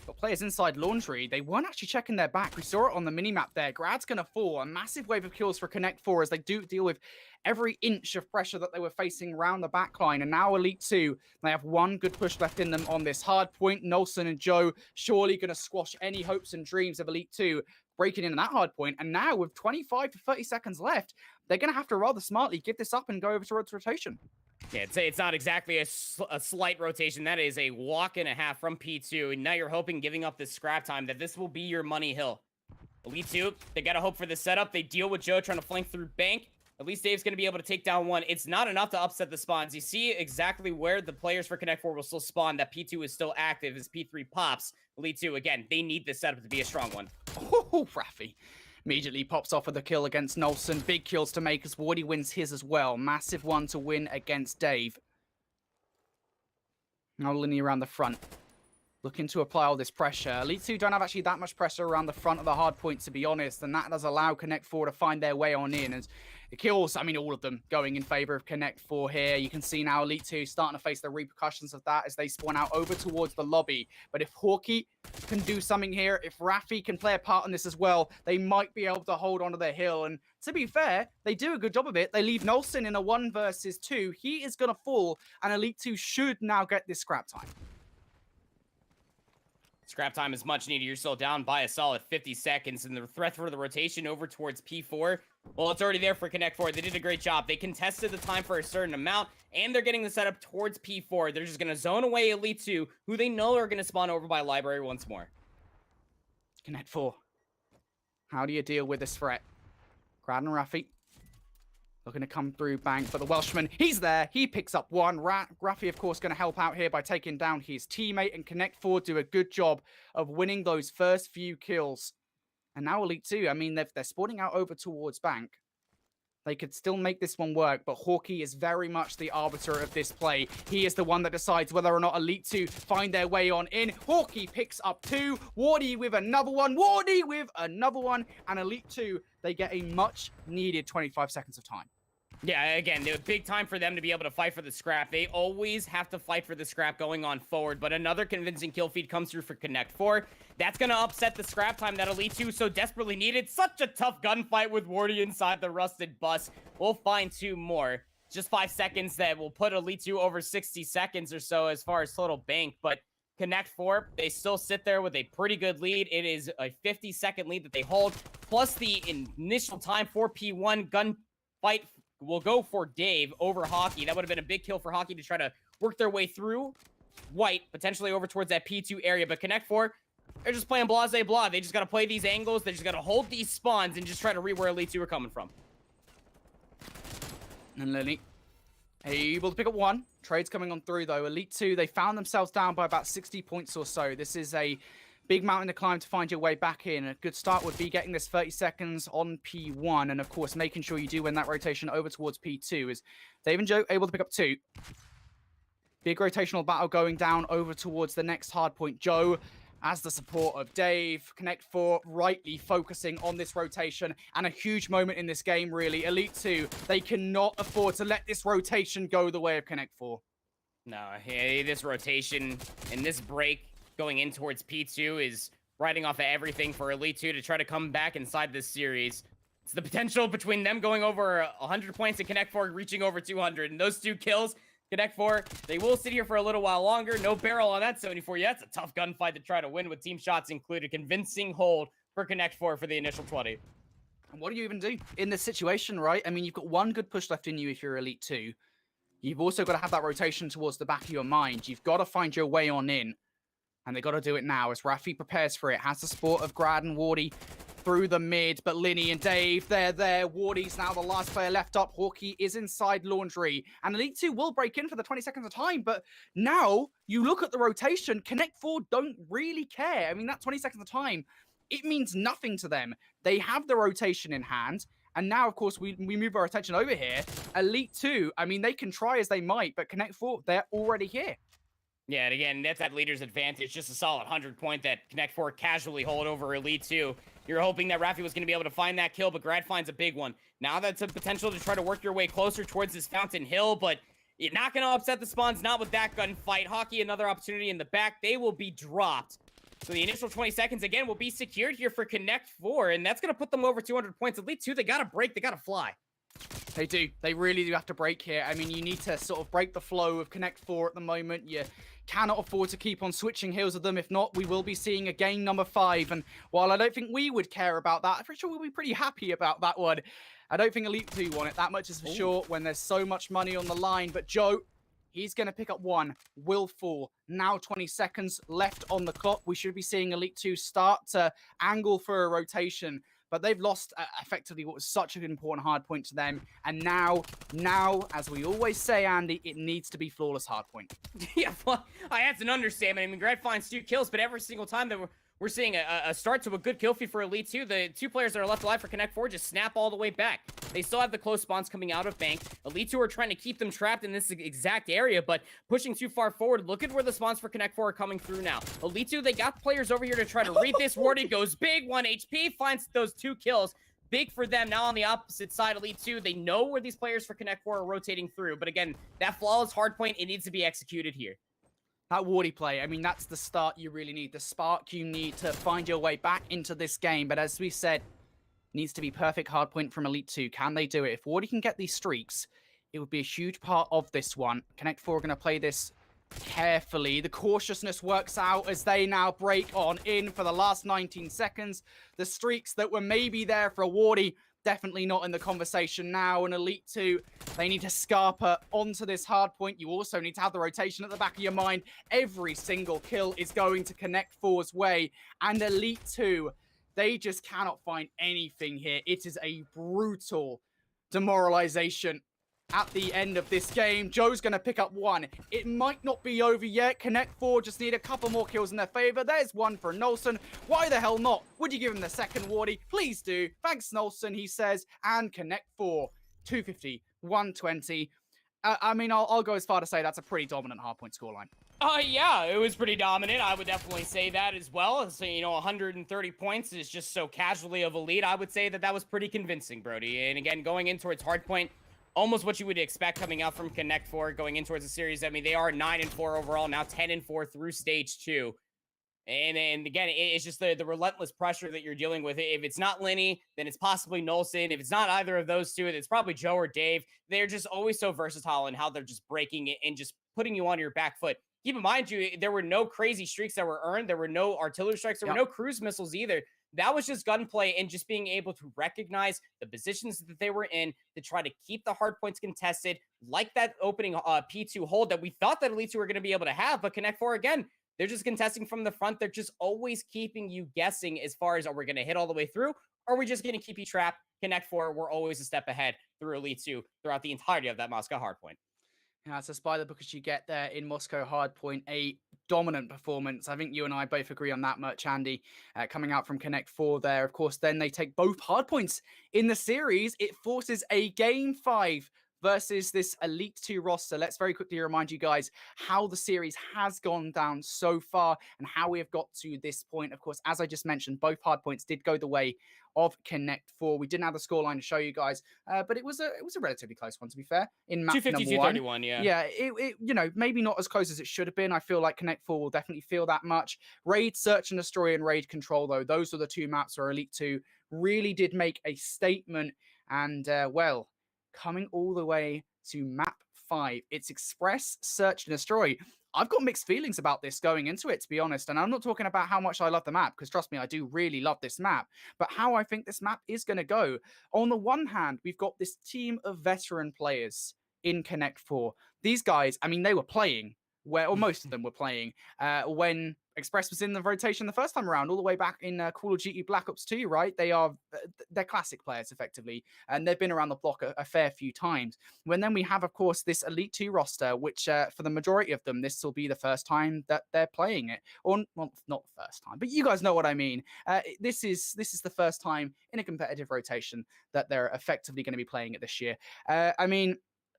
Got players inside Laundry. They weren't actually checking their back. We saw it on the minimap there. Grad's going to fall. A massive wave of kills for Connect 4 as they do deal with every inch of pressure that they were facing around the back line. And now Elite 2, they have one good push left in them on this hard point. Nolson and Joe surely going to squash any hopes and dreams of Elite 2 breaking in that hard point. And now with 25 to 30 seconds left, they're going to have to rather smartly give this up and go over to rotation. Yeah, I'd say it's not exactly a slight rotation. That is a walk and a half from P2. And now you're hoping, giving up this scrap time, that this will be your money hill. Elite 2, they got to hope for the setup. They deal with Joe trying to flank through Bank. At least Dave's going to be able to take down one. It's not enough to upset the spawns. You see exactly where the players for Connect 4 will still spawn. That P2 is still active as P3 pops. Elite 2, again, they need this setup to be a strong one. Oh, Raffy immediately pops off with a kill against Nolson. Big kills to make as Wardy wins his as well. Massive one to win against Dave. Now Linny around the front. Looking to apply all this pressure. Elite 2 don't have actually that much pressure around the front of the hard point, to be honest, and that does allow Connect 4 to find their way on in. As it kills, I mean, all of them going in favor of Connect 4 here. You can see now Elite 2 starting to face the repercussions of that as they spawn out over towards the lobby. But if Hawkey can do something here, if Raffy can play a part in this as well, they might be able to hold onto their hill. And to be fair, they do a good job of it. They leave Nolson in a 1 versus 2. He is going to fall, and Elite 2 should now get this scrap time. Scrap time is much needed. You're still down by a solid 50 seconds, and the threat for the rotation over towards P4, well, it's already there for Connect 4. They did a great job. They contested the time for a certain amount, and they're getting the setup towards P4. They're just going to zone away Elite 2, who they know are going to spawn over by Library once more. Connect 4. How do you deal with this threat? Grad and Raffy looking to come through Bank, but the Welshman, he's there. He picks up one. Raffy, of course, going to help out here by taking down his teammate, and Connect 4 do a good job of winning those first few kills. And now Elite 2, I mean, they're spawning out over towards Bank. They could still make this one work, but Hawkey is very much the arbiter of this play. He is the one that decides whether or not Elite 2 find their way on in. Hawkey picks up 2. Wardy with another one. Wardy with another one. And Elite 2, they get a much needed 25 seconds of time. Yeah, again, big time for them to be able to fight for the scrap. They always have to fight for the scrap going on forward, but another convincing kill feed comes through for Connect 4. That's going to upset the scrap time that Elite 2 so desperately needed. Such a tough gunfight with Wardy inside the rusted bus. We'll find 2 more. Just 5 seconds that will put Elite 2 over 60 seconds or so as far as total bank, but Connect 4, they still sit there with a pretty good lead. It is a 50-second lead that they hold, plus the initial time for P1 gunfight will go for Dave over Hawkey. That would have been a big kill for Hawkey to try to work their way through White, potentially over towards that P2 area. But Connect 4, they're just playing blase blah. They just got to play these angles. They just got to hold these spawns and just try to read where Elite 2 are coming from. And Lenny able to pick up 1. Trades coming on through, though. Elite 2, they found themselves down by about 60 points or so. This is a big mountain to climb to find your way back in. A good start would be getting this 30 seconds on P1, and of course making sure you do win that rotation over towards P2. Is Dave and Joe able to pick up 2? Big rotational battle going down over towards the next hard point. Joe as the support of Dave, Connect 4 rightly focusing on this rotation, and a huge moment in this game, really. Elite 2, they cannot afford to let this rotation go the way of Connect 4. No, hey, this rotation and this break going in towards P2 is riding off of everything for Elite 2 to try to come back inside this series. It's the potential between them going over 100 points and Connect 4 reaching over 200. And those 2 kills, Connect 4, they will sit here for a little while longer. No barrel on that 74 yet. It's a tough gunfight to try to win with team shots included. Convincing hold for Connect 4 for the initial 20. And what do you even do in this situation, right? I mean, you've got one good push left in you if you're Elite 2. You've also got to have that rotation towards the back of your mind. You've got to find your way on in. And they got to do it now as Rafi prepares for it. Has the support of Grad and Wardy through the mid, but Linny and Dave, they're there. Wardy's now the last player left up. Hawkeye is inside Laundry. And Elite 2 will break in for the 20 seconds of time, but now you look at the rotation, Connect 4 don't really care. I mean, that 20 seconds of time, it means nothing to them. They have the rotation in hand. And now, of course, we move our attention over here. Elite 2, I mean, they can try as they might, but Connect 4, they're already here. Yeah, and again, that's that leader's advantage. Just a solid 100 point that Connect 4 casually hold over Elite 2. You're hoping that Rafi was going to be able to find that kill, but Grad finds a big one. Now that's a potential to try to work your way closer towards this Fountain Hill, but you're not going to upset the spawns, not with that gunfight. Hockey, another opportunity in the back. They will be dropped. So the initial 20 seconds, again, will be secured here for Connect 4, and that's going to put them over 200 points. Elite 2, they got to break, they got to fly. They do. They really do have to break here. I mean, you need to sort of break the flow of Connect 4 at the moment. You cannot afford to keep on switching heals with them. If not, we will be seeing a game number 5. And while I don't think we would care about that, I'm pretty sure we'll be pretty happy about that one. I don't think Elite 2 want it. That much is for sure when there's so much money on the line. But Joe, he's going to pick up one. Will fall. Now 20 seconds left on the clock. We should be seeing Elite 2 start to angle for a rotation. But they've lost effectively what was such an important hard point to them. And now, as we always say, Andy, it needs to be flawless hard point. Yeah, well, that's an understatement. I mean, Grad finds 2 kills, but every single time that we're seeing a start to a good kill feed for Elite 2, the 2 players that are left alive for Connect 4 just snap all the way back. They still have the close spawns coming out of Bank. Elite 2 are trying to keep them trapped in this exact area, but pushing too far forward. Look at where the spawns for Connect 4 are coming through now. Elite 2, they got players over here to try to read this. Wardy goes big, 1 HP, finds those 2 kills. Big for them. Now on the opposite side, Elite 2, they know where these players for Connect 4 are rotating through. But again, that flawless hardpoint, it needs to be executed here. That Wardy play, I mean, that's the start you really need. The spark you need to find your way back into this game. But as we said, needs to be perfect hardpoint from Elite 2. Can they do it? If Wardy can get these streaks, it would be a huge part of this one. Connect 4 are going to play this carefully. The cautiousness works out as they now break on in for the last 19 seconds. The streaks that were maybe there for Wardy, definitely not in the conversation now. And Elite 2, they need to scarper onto this hard point. You also need to have the rotation at the back of your mind. Every single kill is going to Connect 4's way. And Elite 2, they just cannot find anything here. It is a brutal demoralization at the end of this game. Joe's going to pick up one. It might not be over yet. Connect 4 just need a couple more kills in their favor. There's one for Nolson. Why the hell not? Would you give him the second, Wardy? Please do. Thanks, Nolson, he says. And Connect 4, 250, 120. I mean, I'll go as far to say that's a pretty dominant hardpoint scoreline. Yeah, it was pretty dominant. I would definitely say that as well. So, 130 points is just so casually of Elite. I would say that was pretty convincing, Brody. And again, going in towards hardpoint, almost what you would expect coming out from Connect 4 going in towards the series. I mean, they are 9-4 overall, now 10-4 through stage 2. And again, it's just the relentless pressure that you're dealing with. If it's not Linny, then it's possibly Nolson. If it's not either of those two, it's probably Joe or Dave. They're just always so versatile in how they're just breaking it and just putting you on your back foot. Keep in mind, there were no crazy streaks that were earned. There were no artillery strikes. There were no cruise missiles either. That was just gunplay and just being able to recognize the positions that they were in to try to keep the hard points contested, like that opening P2 hold that we thought that Elite 2 were going to be able to have. But Connect 4, again, they're just contesting from the front. They're just always keeping you guessing as far as, are we going to hit all the way through? Or are we just going to keep you trapped? Connect 4, we're always a step ahead through Elite 2 throughout the entirety of that Moscow hardpoint. Yeah, it's by the book as you get there in Moscow hardpoint, a dominant performance. I think you and I both agree on that much, Andy. Coming out from Connect 4 there. Of course, then they take both hardpoints in the series. It forces a Game 5 versus this Elite 2 roster. Let's very quickly remind you guys how the series has gone down so far and how we have got to this point. Of course, as I just mentioned, both hardpoints did go the way of Connect 4. We didn't have the scoreline to show you guys, but it was a relatively close one, to be fair, in map 250, number 1. 231, yeah. Yeah, you know, maybe not as close as it should have been. I feel like Connect 4 will definitely feel that much. Raid Search and Destroy and Raid Control, though, those are the two maps where Elite 2 really did make a statement. And, well, coming all the way to map 5, it's Express, Search and Destroy. I've got mixed feelings about this going into it, to be honest. And I'm not talking about how much I love the map, because trust me, I do really love this map, but how I think this map is going to go. On the one hand, we've got this team of veteran players in Connect 4. These guys, I mean, they were playing, or most of them were playing, when Express was in the rotation the first time around, all the way back in Call of Duty Black Ops 2, right? They're classic players, effectively, and they've been around the block a fair few times. When then we have, of course, this Elite 2 roster, which for the majority of them, this will be the first time that they're playing it. Or, well, not the first time, but you guys know what I mean. This is the first time in a competitive rotation that they're effectively going to be playing it this year. I mean,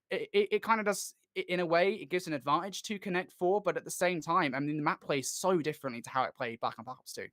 it kind of does, in a way, it gives an advantage to Connect 4, but at the same time, I mean, the map plays so differently to how it played back on Black Ops 2.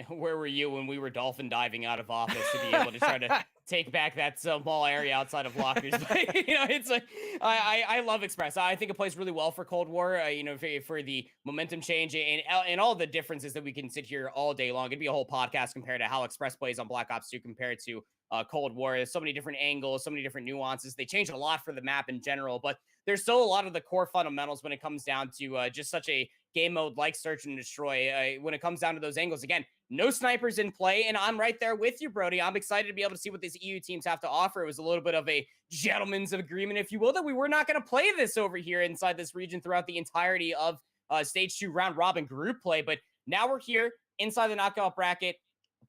Where were you when we were dolphin diving out of office to be able to try to take back that small area outside of lockers? But, you know, it's like, I love Express. I think it plays really well for Cold War, you know, for the momentum change and all the differences that we can sit here all day long. It'd be a whole podcast compared to how Express plays on Black Ops 2 compared to Cold War. There's so many different angles, so many different nuances. They change a lot for the map in general, but there's still a lot of the core fundamentals when it comes down to just such a game mode like Search and Destroy. When it comes down to those angles, again, no snipers in play, and I'm right there with you, Brody. I'm excited to be able to see what these EU teams have to offer. It was a little bit of a gentleman's agreement, if you will, that we were not going to play this over here inside this region throughout the entirety of Stage 2 round robin group play, but now we're here inside the knockout bracket.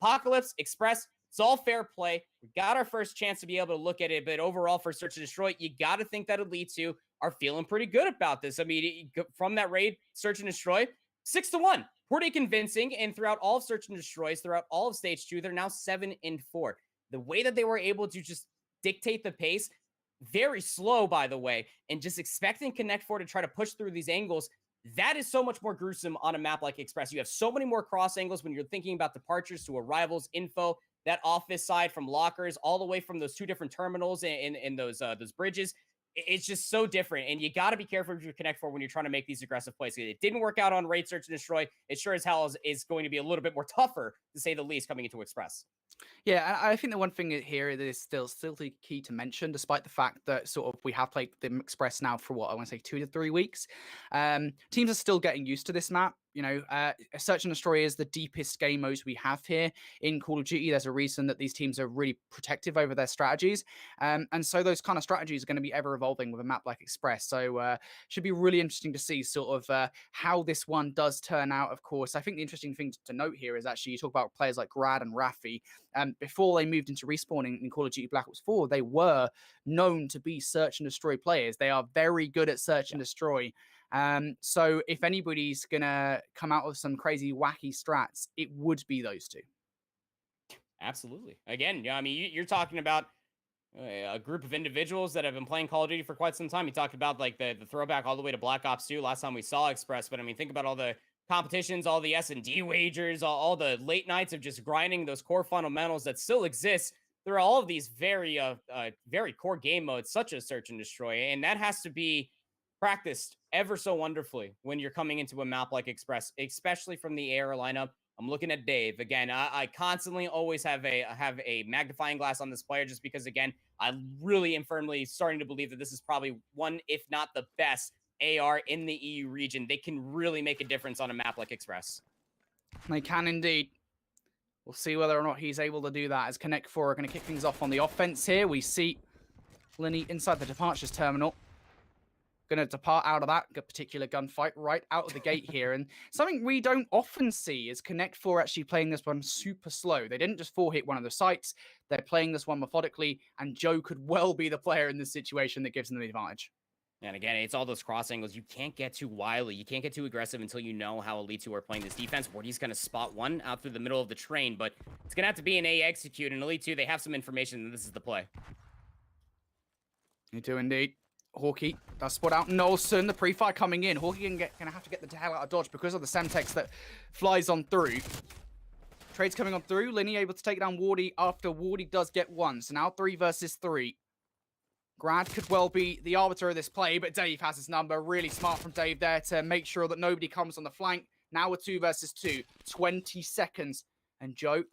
Apocalypse, Express, it's all fair play. We got our first chance to be able to look at it, but overall for Search and Destroy, you got to think that Elite 2 are feeling pretty good about this. I mean, from that raid, Search and Destroy, 6-1, pretty convincing. And throughout all of Search and Destroys, throughout all of Stage 2, they're now 7-4. The way that they were able to just dictate the pace, very slow, by the way, and just expecting Connect 4 to try to push through these angles, that is so much more gruesome on a map like Express. You have so many more cross angles when you're thinking about departures to arrivals, info, that office side from lockers, all the way from those two different terminals and those bridges. It's just so different, and you got to be careful with your Connect 4 when you're trying to make these aggressive plays. It didn't work out on Raid Search and Destroy. It sure as hell is going to be a little bit more tougher, to say the least, coming into Express. Yeah, I think the one thing here that is still key to mention, despite the fact that sort of we have played the Express now for what I want to say 2 to 3 weeks, teams are still getting used to this map. You know, Search and Destroy is the deepest game modes we have here in Call of Duty. There's a reason that these teams are really protective over their strategies. And so those kind of strategies are going to be ever evolving with a map like Express. So should be really interesting to see sort of how this one does turn out, of course. I think the interesting thing to note here is actually you talk about players like Grad and Rafi. Before they moved into respawning in Call of Duty Black Ops 4, they were known to be Search and Destroy players. They are very good at Search and Destroy. So if anybody's gonna come out with some crazy wacky strats, it would be those two. Absolutely. Again, yeah, I mean, you're talking about a group of individuals that have been playing Call of Duty for quite some time. You talked about like the throwback all the way to Black Ops 2 last time we saw Express, but I mean, think about all the competitions, all the S&D wagers, all the late nights of just grinding those core fundamentals that still exist. There are all of these very core game modes, such as Search and Destroy, and that has to be practiced ever so wonderfully when you're coming into a map like Express, especially from the AR lineup. I'm looking at Dave again. I constantly always have a magnifying glass on this player, just because again, I really am firmly starting to believe that this is probably one, if not the best AR in the EU region. They can really make a difference on a map like Express. They can indeed. We'll see whether or not he's able to do that, as Connect 4 are going to kick things off on the offense here. We see Linny inside the departures terminal. Going to depart out of that particular gunfight right out of the gate here. And something we don't often see is Connect 4 actually playing this one super slow. They didn't just 4-hit one of the sites. They're playing this one methodically, and Joe could well be the player in this situation that gives them the advantage. And again, it's all those cross angles. You can't get too wily. You can't get too aggressive until you know how Elite 2 are playing this defense. Wardy's going to spot one out through the middle of the train, but it's going to have to be an A execute. And Elite 2, they have some information, and this is the play. You do indeed. Hawkeye does spot out Nolson. The pre-fire coming in. Hawkeye gonna have to get the hell out of dodge because of the Semtex that flies on through. Trades coming on through. Linny able to take down Wardy after Wardy does get one. So now 3 versus 3. Grad could well be the arbiter of this play, but Dave has his number. Really smart from Dave there to make sure that nobody comes on the flank. Now we're 2 versus 2. 20 seconds. And Joe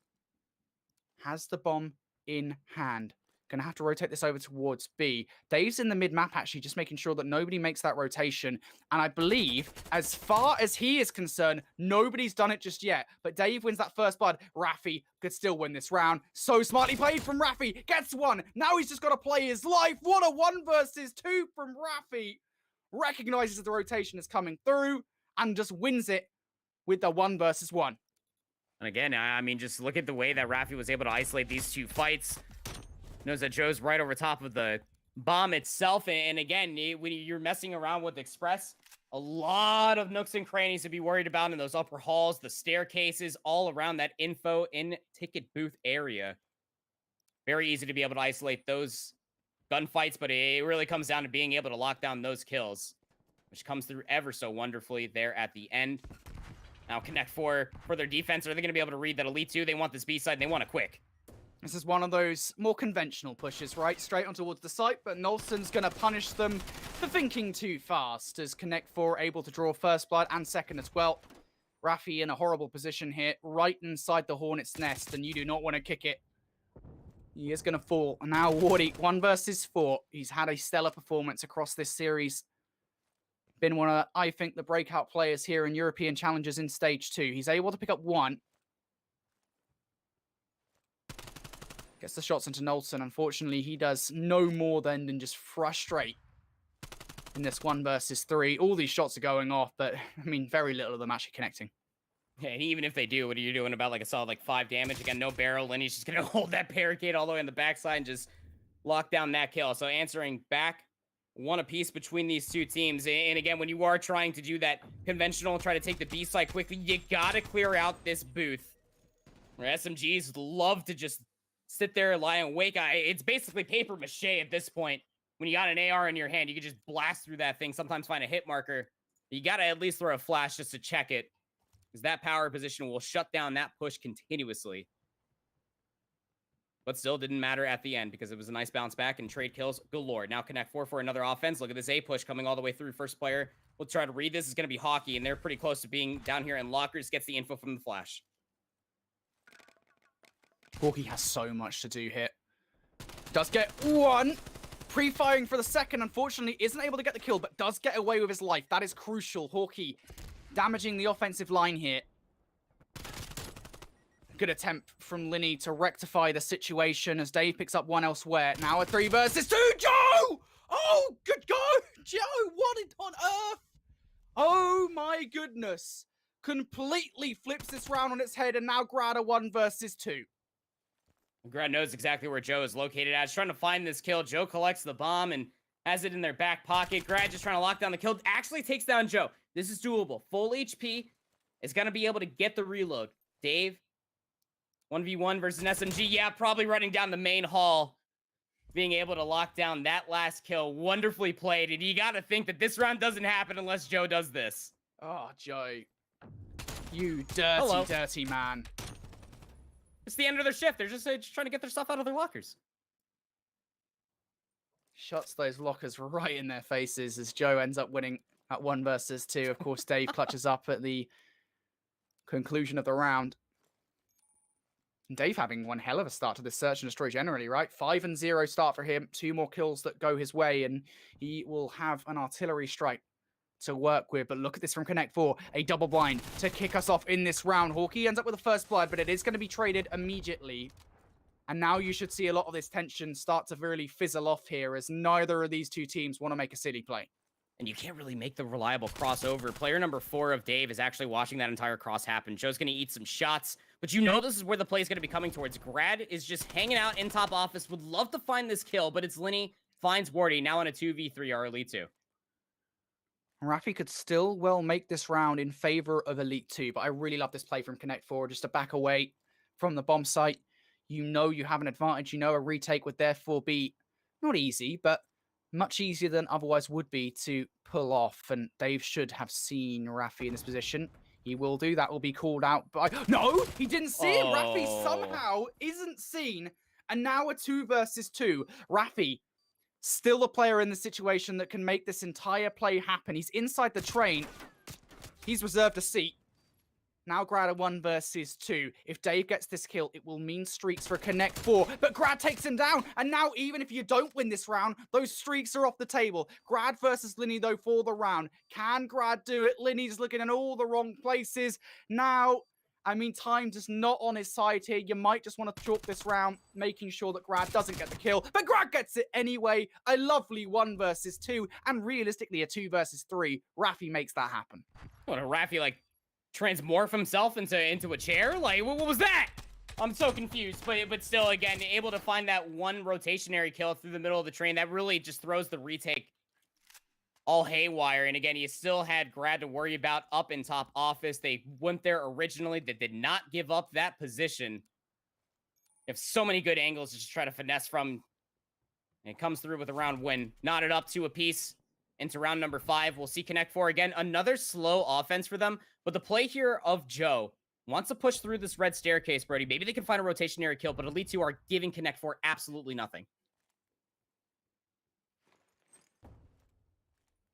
has the bomb in hand. Gonna have to rotate this over towards B. Dave's in the mid-map, actually, just making sure that nobody makes that rotation. And I believe, as far as he is concerned, nobody's done it just yet. But Dave wins that first blood. Raffi could still win this round. So smartly played from Raffi. Gets one. Now he's just got to play his life. What a 1 versus 2 from Raffi. Recognizes the rotation is coming through and just wins it with the 1 versus 1. And again, I mean, just look at the way that Raffi was able to isolate these two fights. Knows that Joe's right over top of the bomb itself. And again, when you're messing around with Express, a lot of nooks and crannies to be worried about in those upper halls, the staircases, all around that info in ticket booth area. Very easy to be able to isolate those gunfights, but it really comes down to being able to lock down those kills, which comes through ever so wonderfully there at the end. Now, Connect 4 for their defense. Are they going to be able to read that Elite 2? They want this B side, and they want it quick. This is one of those more conventional pushes, right? Straight on towards the site, but Nolson's going to punish them for thinking too fast, as Connect 4 able to draw first blood and second as well. Raffi in a horrible position here, right inside the Hornet's nest, and you do not want to kick it. He is going to fall. And now Wardy, 1 versus 4. He's had a stellar performance across this series. Been one of, I think, the breakout players here in European Challenges in Stage 2. He's able to pick up 1. Gets the shots into Nolson. Unfortunately, he does no more than just frustrate in this 1 versus 3. All these shots are going off, but, I mean, very little of them actually connecting. Yeah, and even if they do, what are you doing about, like, a solid, 5 damage? Again, no barrel, and he's just going to hold that barricade all the way on the backside and just lock down that kill. So answering back, 1 apiece between these two teams. And again, when you are trying to do that conventional, try to take the B side quickly, you got to clear out this booth. Where SMGs love to just sit there, lie awake. It's basically paper mache at this point. When you got an AR in your hand, you can just blast through that thing, sometimes find a hit marker. You got to at least throw a flash just to check it, because that power position will shut down that push continuously. But still didn't matter at the end, because it was a nice bounce back and trade kills galore. Now Connect 4 for another offense. Look at this A push coming all the way through. First player, we'll try to read this. Is going to be Hockey, and they're pretty close to being down here in lockers. Gets the info from the flash. Hawkeye has so much to do here. Does get 1. Pre-firing for the second, unfortunately, isn't able to get the kill, but does get away with his life. That is crucial. Hawkeye damaging the offensive line here. Good attempt from Linny to rectify the situation as Dave picks up 1 elsewhere. Now a 3 versus 2. Joe! Oh, good go! Joe, what on earth? Oh my goodness. Completely flips this round on its head, and now Grad a 1 versus 2. Grad knows exactly where Joe is located at. He's trying to find this kill. Joe collects the bomb and has it in their back pocket. Grad just trying to lock down the kill. Actually takes down Joe. This is doable. Full HP is going to be able to get the reload. Dave, 1v1 versus an SMG. Yeah, probably running down the main hall. Being able to lock down that last kill. Wonderfully played. And you got to think that this round doesn't happen unless Joe does this. Oh, Joe. You dirty, dirty man. It's the end of their shift. They're just trying to get their stuff out of their lockers. Shots those lockers right in their faces as Joe ends up winning at 1 versus 2. Of course, Dave clutches up at the conclusion of the round. And Dave having one hell of a start to this search and destroy generally, right? 5-0 start for him. 2 more kills that go his way, and he will have an artillery strike to work with. But look at this from Connect 4. A double blind to kick us off in this round. Hawkeye ends up with the first blood, but it is going to be traded immediately. And now you should see a lot of this tension start to really fizzle off here, as neither of these two teams want to make a city play. And you can't really make the reliable crossover. Player number 4 of Dave is actually watching that entire cross happen. Joe's going to eat some shots, but you know this is where the play is going to be coming towards. Grad is just hanging out in top office. Would love to find this kill, but it's Linny. Finds Wardy. Now in a 2v3 our Elite 2. Raffi could still well make this round in favor of Elite 2, but I really love this play from Connect 4, just to back away from the bomb site. You know you have an advantage. You know a retake would therefore be not easy, but much easier than otherwise would be to pull off, and Dave should have seen Rafi in this position. He will do. That will be called out by... No, he didn't see him. Rafi somehow isn't seen, and now a 2 versus 2. Rafi, still a player in the situation that can make this entire play happen. He's inside the train. He's reserved a seat. Now Grad a 1 versus 2. If Dave gets this kill, it will mean streaks for Connect 4. But Grad takes him down. And now even if you don't win this round, those streaks are off the table. Grad versus Linny, though, for the round. Can Grad do it? Linny's looking in all the wrong places. Now, I mean, time just not on his side here. You might just want to chalk this round, making sure that Grad doesn't get the kill. But Grad gets it anyway. A lovely 1 versus 2. And realistically, a 2 versus 3. Rafi makes that happen. What, a Rafi, like, transmorph himself into a chair? Like, what was that? I'm so confused, but still, again, able to find that one rotationary kill through the middle of the train, that really just throws the retake all haywire. And again, you still had Grad to worry about up in top office. They went there originally. They did not give up that position. You have so many good angles to just try to finesse from. And it comes through with a round win. Knotted up 2 apiece into round number 5. We'll see Connect 4 again. Another slow offense for them. But the play here of Joe wants to push through this red staircase, Brody. Maybe they can find a rotationary kill, but Elite 2 are giving Connect 4 absolutely nothing.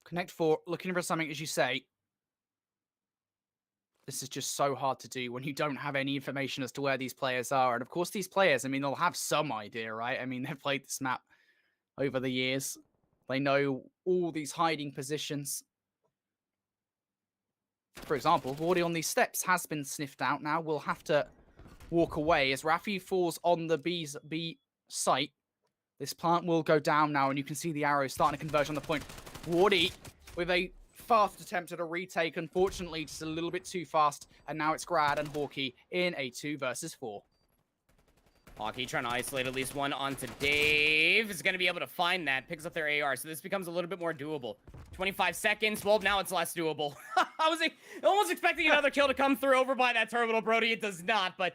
Connect 4, looking for something, as you say. This is just so hard to do when you don't have any information as to where these players are. And of course, these players, I mean, they'll have some idea, right? I mean, they've played this map over the years. They know all these hiding positions. For example, Wardy on these steps has been sniffed out now. We'll have to walk away as Rafi falls on the B site. This plant will go down now, and you can see the arrow starting to converge on the point. Wardy with a fast attempt at a retake. Unfortunately, just a little bit too fast. And now it's Grad and Hawkeye in a 2 versus 4. Hawkeye trying to isolate at least one onto Dave. Is going to be able to find that. Picks up their AR, so this becomes a little bit more doable. 25 seconds. Well, now it's less doable. I was almost expecting another kill to come through over by that terminal, Brody. It does not, but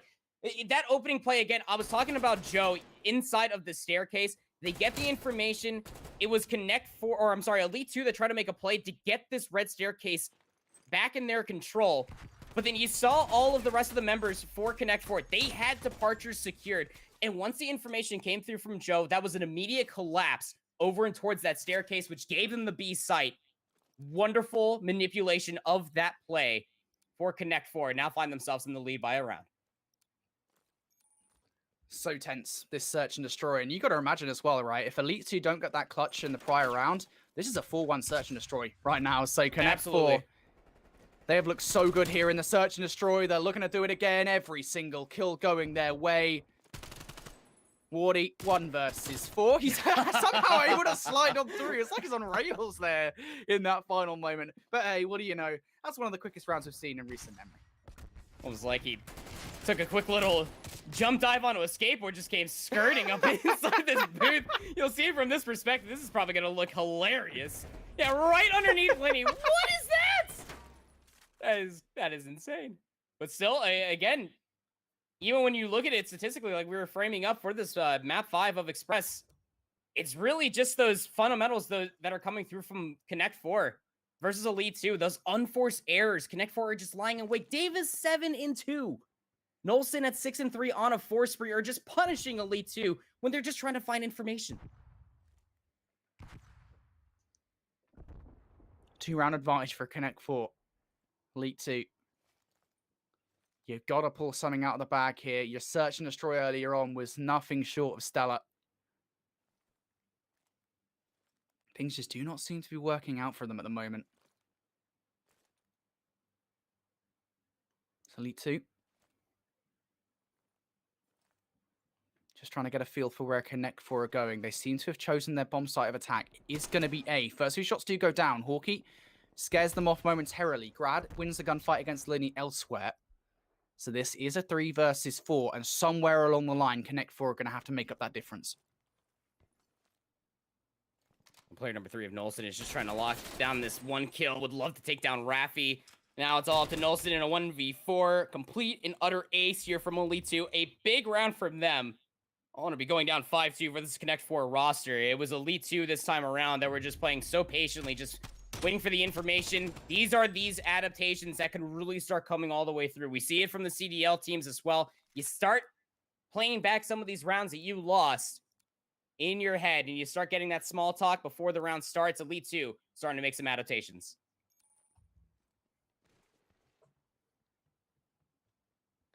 that opening play, again, I was talking about Joe inside of the staircase. They get the information. It was Connect 4, or I'm sorry, Elite 2 that tried to make a play to get this red staircase back in their control. But then you saw all of the rest of the members for Connect 4. They had departures secured. And once the information came through from Joe, that was an immediate collapse over and towards that staircase, which gave them the B site. Wonderful manipulation of that play for Connect 4. Now find themselves in the lead by a round. So tense, this search and destroy. And you got to imagine as well, right? If Elite 2 don't get that clutch in the prior round, this is a 4-1 search and destroy right now. So Connect 4, they have looked so good here in the search and destroy. They're looking to do it again. Every single kill going their way. Wardy, 1 versus 4. He's somehow able to slide on through. It's like he's on rails there in that final moment. But hey, what do you know? That's one of the quickest rounds we've seen in recent memory. It was like he took a quick little jump dive onto a skateboard, just came skirting up inside this booth. You'll see from this perspective, this is probably going to look hilarious. Yeah, right underneath Lenny. What is that? That is insane. But still, again, even when you look at it statistically, like we were framing up for this map 5 of Express, it's really just those fundamentals that are coming through from Connect 4 versus Elite 2. Those unforced errors. Connect 4 are just lying in wait. Davis 7-2. Nolson at 6-3 on a 4 spree are just punishing Elite 2 when they're just trying to find information. 2-round advantage for Connect 4. Elite 2. You've got to pull something out of the bag here. Your search and destroy earlier on was nothing short of stellar. Things just do not seem to be working out for them at the moment. It's Elite 2. Just trying to get a feel for where Connect 4 are going. They seem to have chosen their bomb site of attack. It is going to be A. First 2 shots do go down. Hawkeye scares them off momentarily. Grad wins the gunfight against Linny elsewhere. So this is a 3 versus 4. And somewhere along the line, Connect 4 are going to have to make up that difference. Player number 3 of Nolson is just trying to lock down this one kill. Would love to take down Rafi. Now it's all up to Nolson in a 1v4. Complete and utter ace here from Elite 2. A big round from them. I want to be going down 5-2 for this Connect 4 roster. It was Elite 2 this time around that were just playing so patiently, just waiting for the information. These are these adaptations that can really start coming all the way through. We see it from the CDL teams as well. You start playing back some of these rounds that you lost in your head, and you start getting that small talk before the round starts. Elite 2 starting to make some adaptations.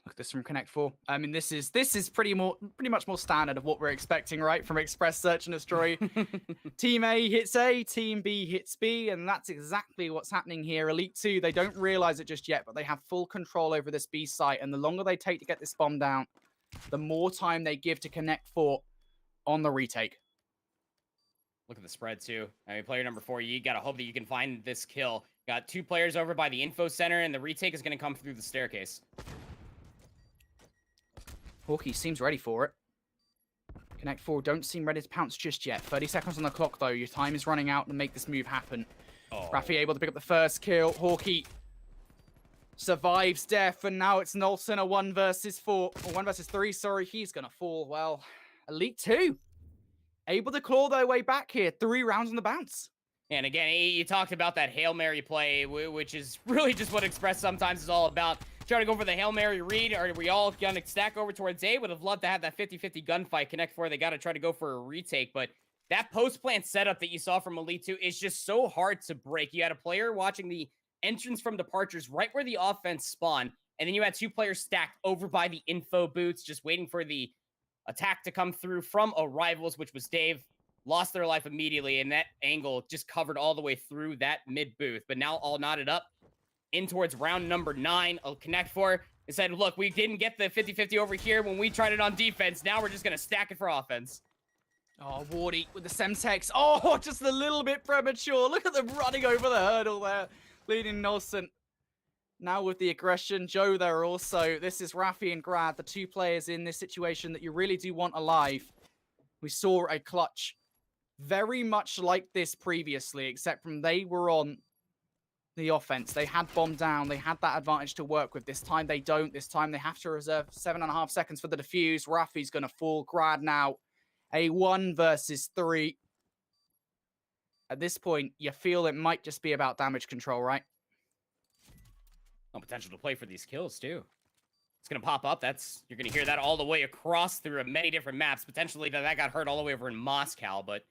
Look at this from Connect 4. I mean, this is pretty much more standard of what we're expecting, right? From Express Search and Destroy. Team A hits A, Team B hits B, and that's exactly what's happening here. Elite 2, they don't realize it just yet, but they have full control over this B site, and the longer they take to get this bomb down, the more time they give to Connect 4 on the retake. Look at the spread, too. I mean, player number 4, you got to hope that you can find this kill. Got 2 players over by the info center, and the retake is going to come through the staircase. Hawkeye seems ready for it. Connect 4 don't seem ready to pounce just yet. 30 seconds on the clock, though. Your time is running out to make this move happen. Oh. Rafi able to pick up the first kill. Hawkeye survives death, and now it's Nolson, a 1 versus 4. Or 1 versus 3, sorry. He's going to fall. Well, Elite 2 able to claw their way back here. 3 rounds on the bounce. And again, you talked about that Hail Mary play, which is really just what Express sometimes is all about. Trying to go for the Hail Mary read. Are we all going to stack over towards A? Would have loved to have that 50-50 gunfight. Connect 4, they got to try to go for a retake. But that post-plant setup that you saw from Elite 2 is just so hard to break. You had a player watching the entrance from departures right where the offense spawned. And then you had 2 players stacked over by the info booths, just waiting for the attack to come through from Arrivals, which was Dave. Lost their life immediately, and that angle just covered all the way through that mid booth. But now all knotted up in towards round number 9. Connect 4 and said, look, we didn't get the 50-50 over here when we tried it on defense. Now we're just going to stack it for offense. Oh, Wardy with the Semtex. Oh, just a little bit premature. Look at them running over the hurdle there, leading Nolson. Now with the aggression, Joe there also. This is Rafi and Grad, the 2 players in this situation that you really do want alive. We saw a clutch very much like this previously, except from they were on the offense. They had bomb down. They had that advantage to work with. This time they don't. This time they have to reserve 7.5 seconds for the defuse. Rafi's going to fall. Grad now a 1 versus 3. At this point, you feel it might just be about damage control, right? Oh, potential to play for these kills, too. It's going to pop up. You're going to hear that all the way across through many different maps. Potentially that got heard all the way over in Moscow, but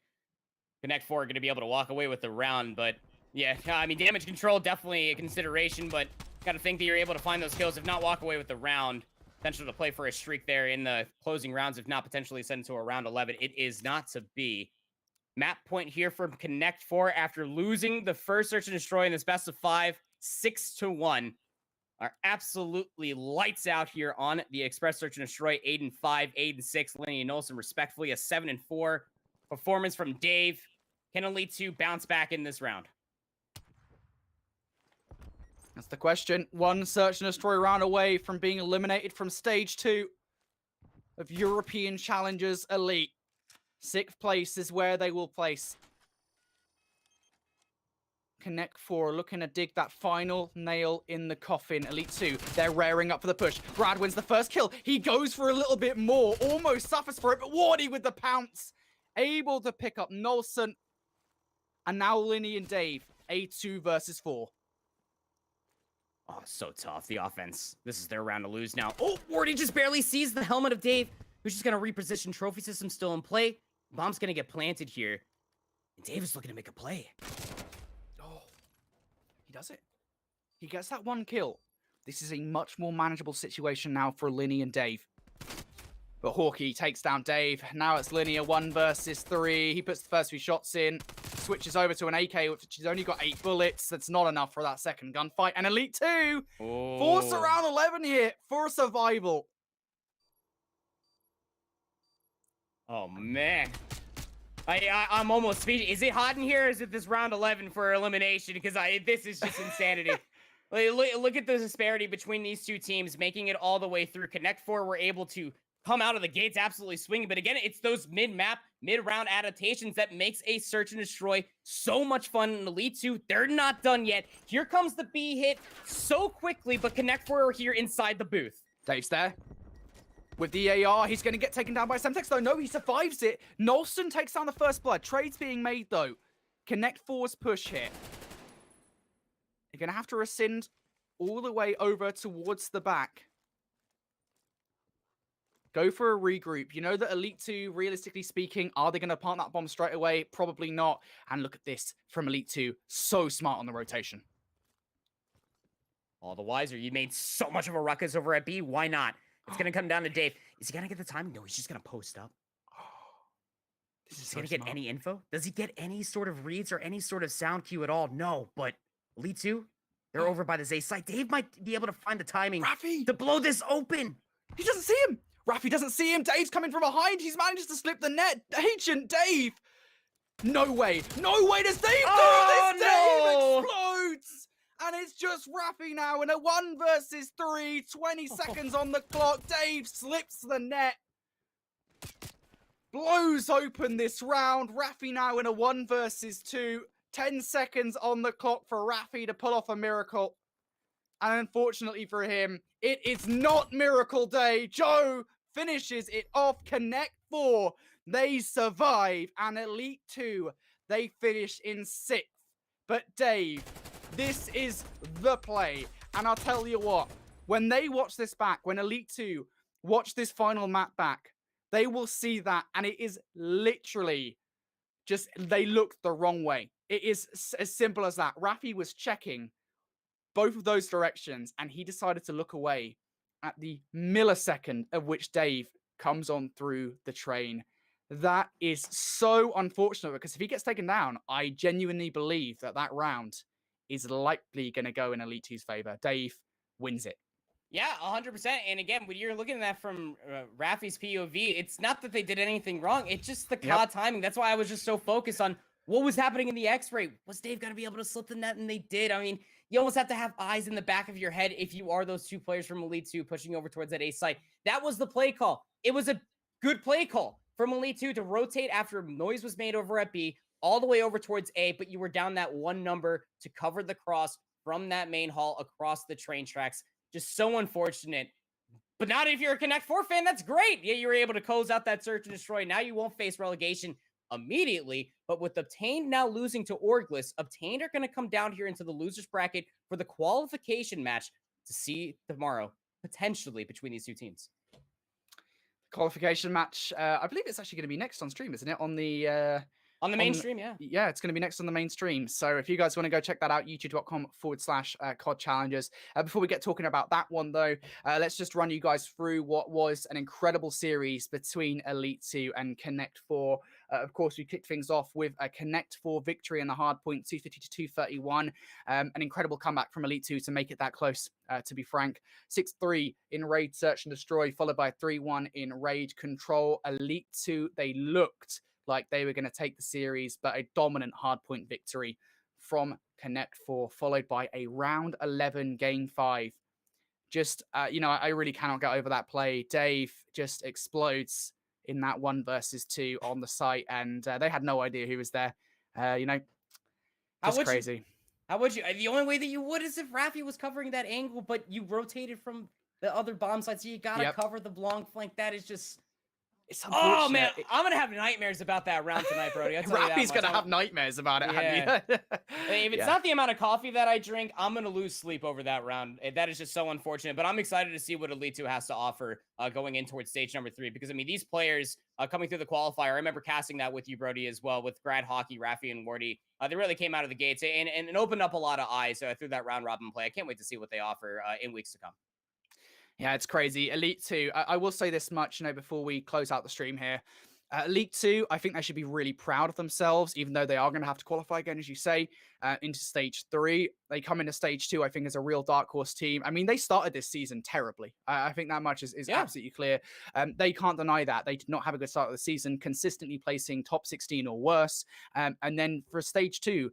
Connect 4 are going to be able to walk away with the round. But yeah, I mean, damage control definitely a consideration, but got to think that you're able to find those kills. If not, walk away with the round. Potential to play for a streak there in the closing rounds, if not potentially send to a round 11. It is not to be. Map point here from Connect 4 after losing the first search and destroy in this best of 5, 6-1. Are absolutely lights out here on the Express Search and Destroy. 8-5, 8-6. Lenny and Nolson respectfully a 7-4 performance from Dave. Can Elite 2 bounce back in this round? That's the question. 1 Search and Destroy round away from being eliminated from Stage 2 of European Challengers Elite. 6th place is where they will place. Connect 4 looking to dig that final nail in the coffin. Elite 2, they're raring up for the push. Brad wins the first kill. He goes for a little bit more. Almost suffers for it, but Wardy with the pounce. Able to pick up Nolson. And now Linny and Dave, a 2 versus 4. Oh, so tough. The offense. This is their round to lose now. Oh, Wardy just barely sees the helmet of Dave, who's just going to reposition. Trophy system still in play. Bomb's going to get planted here. And Dave is looking to make a play. He does it. He gets that 1 kill. This is a much more manageable situation now for Linny and Dave. But Hawkeye takes down Dave. Now it's Linny a 1 versus 3. He puts the first few shots in. Switches over to an AK, which has only got 8 bullets. That's not enough for that second gunfight. And Elite 2 force around 11 here for survival. Oh, man. I'm almost speechless. Is it hot in here, or is it this round 11 for elimination? Because this is just insanity. Look at the disparity between these 2 teams, making it all the way through. Connect 4 were able to come out of the gates absolutely swinging. But again, it's those mid-map, mid-round adaptations that makes a search and destroy so much fun in Elite 2. They're not done yet. Here comes the B hit so quickly, but Connect 4 are here inside the booth. Dave's there. with the AR. He's going to get taken down by Semtex, though. No, he survives it. Nolston takes down the first blood. Trades being made, though. Connect Four's push here. You're going to have to rescind all the way over towards the back. Go for a regroup. You know that Elite 2, realistically speaking, are they going to plant that bomb straight away? Probably not. And look at this from Elite 2. So smart on the rotation. All the wiser. You made so much of a ruckus over at B. Why not? It's going to come down to Dave. Is he going to get the timing? No, he's just going to post up. This is he going to get any info? Does he get any sort of reads or any sort of sound cue at all? No, but Elite 2, they're over by the Zay site. Dave might be able to find the timing to blow this open. He doesn't see him. Rafi doesn't see him. Dave's coming from behind. He's managed to slip the net. Agent Dave. No way. No way does Dave do this. Dave explodes. And it's just Rafi now in a 1 versus 3. 20 seconds on the clock. Dave slips the net. Blows open this round. Rafi now in a 1 versus 2. 10 seconds on the clock for Rafi to pull off a miracle. And unfortunately for him, it is not Miracle Day. Joe finishes it off. Connect 4. They survive. And Elite 2, they finish in 6th. But Dave, this is the play. And I'll tell you what, when they watch this back, when Elite 2 watch this final map back, they will see that. And it is literally just, they looked the wrong way. It is as simple as that. Rafi was checking both of those directions, and he decided to look away at the millisecond of which Dave comes on through the train. That is so unfortunate, because if he gets taken down, I genuinely believe that that round is likely going to go in Elite 2's favor. Dave wins it. Yeah, 100%. And again, when you're looking at that from Rafi's POV, it's not that they did anything wrong. It's just the COD timing. That's why I was just so focused on what was happening in the X-ray. Was Dave going to be able to slip the net? And they did. I mean, you almost have to have eyes in the back of your head if you are those two players from Elite 2 pushing over towards that A site. That was the play call. It was a good play call from Elite 2 to rotate after noise was made over at B, all the way over towards A, but you were down that one number to cover the cross from that main hall across the train tracks. Just so unfortunate. But not if you're a Connect 4 fan, that's great. Yeah, you were able to close out that search and destroy. Now you won't face relegation immediately, but with Obtained now losing to Orgless, Obtained are going to come down here into the losers bracket for the qualification match to see tomorrow, potentially, between these two teams. Qualification match, I believe it's actually going to be next on stream, isn't it? On the mainstream, yeah. Yeah, it's going to be next on the mainstream. So if you guys want to go check that out, youtube.com/COD Challenges. Before we get talking about that one, though, let's just run you guys through what was an incredible series between Elite 2 and Connect 4. Of course, we kicked things off with a Connect 4 victory in the hardpoint, 250 to 231. An incredible comeback from Elite 2 to make it that close, to be frank. 6-3 in Raid Search and Destroy, followed by 3-1 in Raid Control. Elite 2, they looked like they were going to take the series, but a dominant hardpoint victory from Connect 4, followed by a round 11 game 5. Just, I really cannot get over that play. Dave just explodes in that 1 versus 2 on the site, and they had no idea who was there. Just crazy. How would you? The only way that you would is if Rafi was covering that angle, but you rotated from the other bomb site, so you got to cover the Blanc flank. That is just... Oh man, I'm gonna have nightmares about that round tonight, Brody. Rafi's gonna have nightmares about it. Yeah. If it's not the amount of coffee that I drink, I'm gonna lose sleep over that round. That is just so unfortunate. But I'm excited to see what Elite 2 has to offer going in towards stage number 3. Because I mean, these players coming through the qualifier, I remember casting that with you, Brody, as well, with Grad Hockey, Rafi, and Wardy. They really came out of the gates and opened up a lot of eyes through that round robin play. I can't wait to see what they offer in weeks to come. Yeah, it's crazy. Elite 2, I will say this much, before we close out the stream here. Elite 2, I think they should be really proud of themselves, even though they are going to have to qualify again, as you say, into stage 3. They come into stage 2, I think, as a real dark horse team. I mean, they started this season terribly. I think that much is absolutely clear. They can't deny that. They did not have a good start of the season, consistently placing top 16 or worse. And then for stage 2,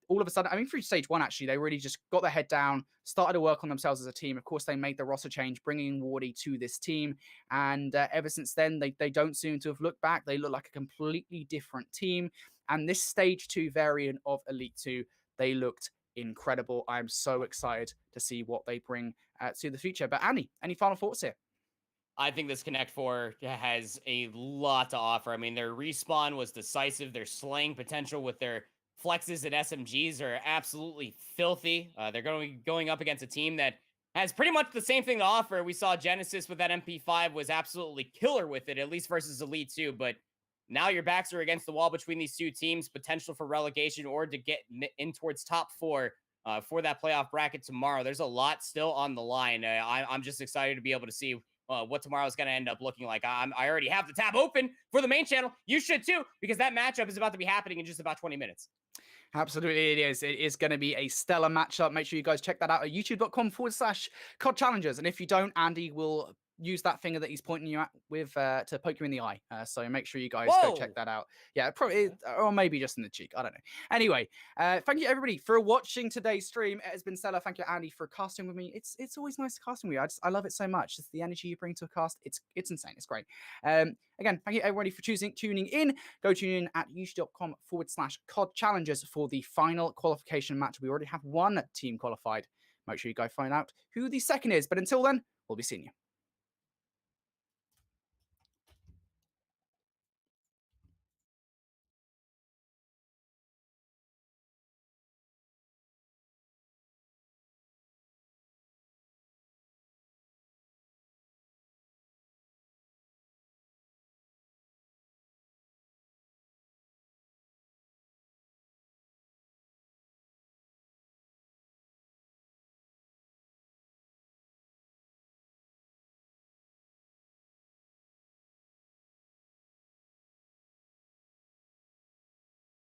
all of a sudden, I mean, through stage 1, actually, they really just got their head down, started to work on themselves as a team. Of course, they made the roster change, bringing Wardy to this team. And ever since then, they don't seem to have looked back. They look like a completely different team. And this stage 2 variant of Elite 2, they looked incredible. I'm so excited to see what they bring to the future. But Annie, any final thoughts here? I think this Connect 4 has a lot to offer. I mean, their respawn was decisive. Their slaying potential with their flexes and SMGs are absolutely filthy. They're going up against a team that has pretty much the same thing to offer. We saw Genesis with that MP5 was absolutely killer with it, at least versus Elite 2. But now your backs are against the wall between these two teams, potential for relegation or to get in towards top four for that playoff bracket tomorrow. There's a lot still on the line. I'm just excited to be able to see what tomorrow's going to end up looking like. I already have the tab open for the main channel. You should too, because that matchup is about to be happening in just about 20 minutes. Absolutely, it is. It is going to be a stellar matchup. Make sure you guys check that out at youtube.com/COD Challengers. And if you don't, Andy will use that finger that he's pointing you at with to poke you in the eye. So make sure you guys go check that out. Yeah, probably, or maybe just in the cheek. I don't know. Anyway, thank you everybody for watching today's stream. It has been stellar. Thank you, Andy, for casting with me. It's always nice casting with you. I love it so much. Just the energy you bring to a cast. It's insane. It's great. Again, thank you everybody for tuning in. Go tune in at youtube.com/COD Challengers for the final qualification match. We already have one team qualified. Make sure you go find out who the second is. But until then, we'll be seeing you.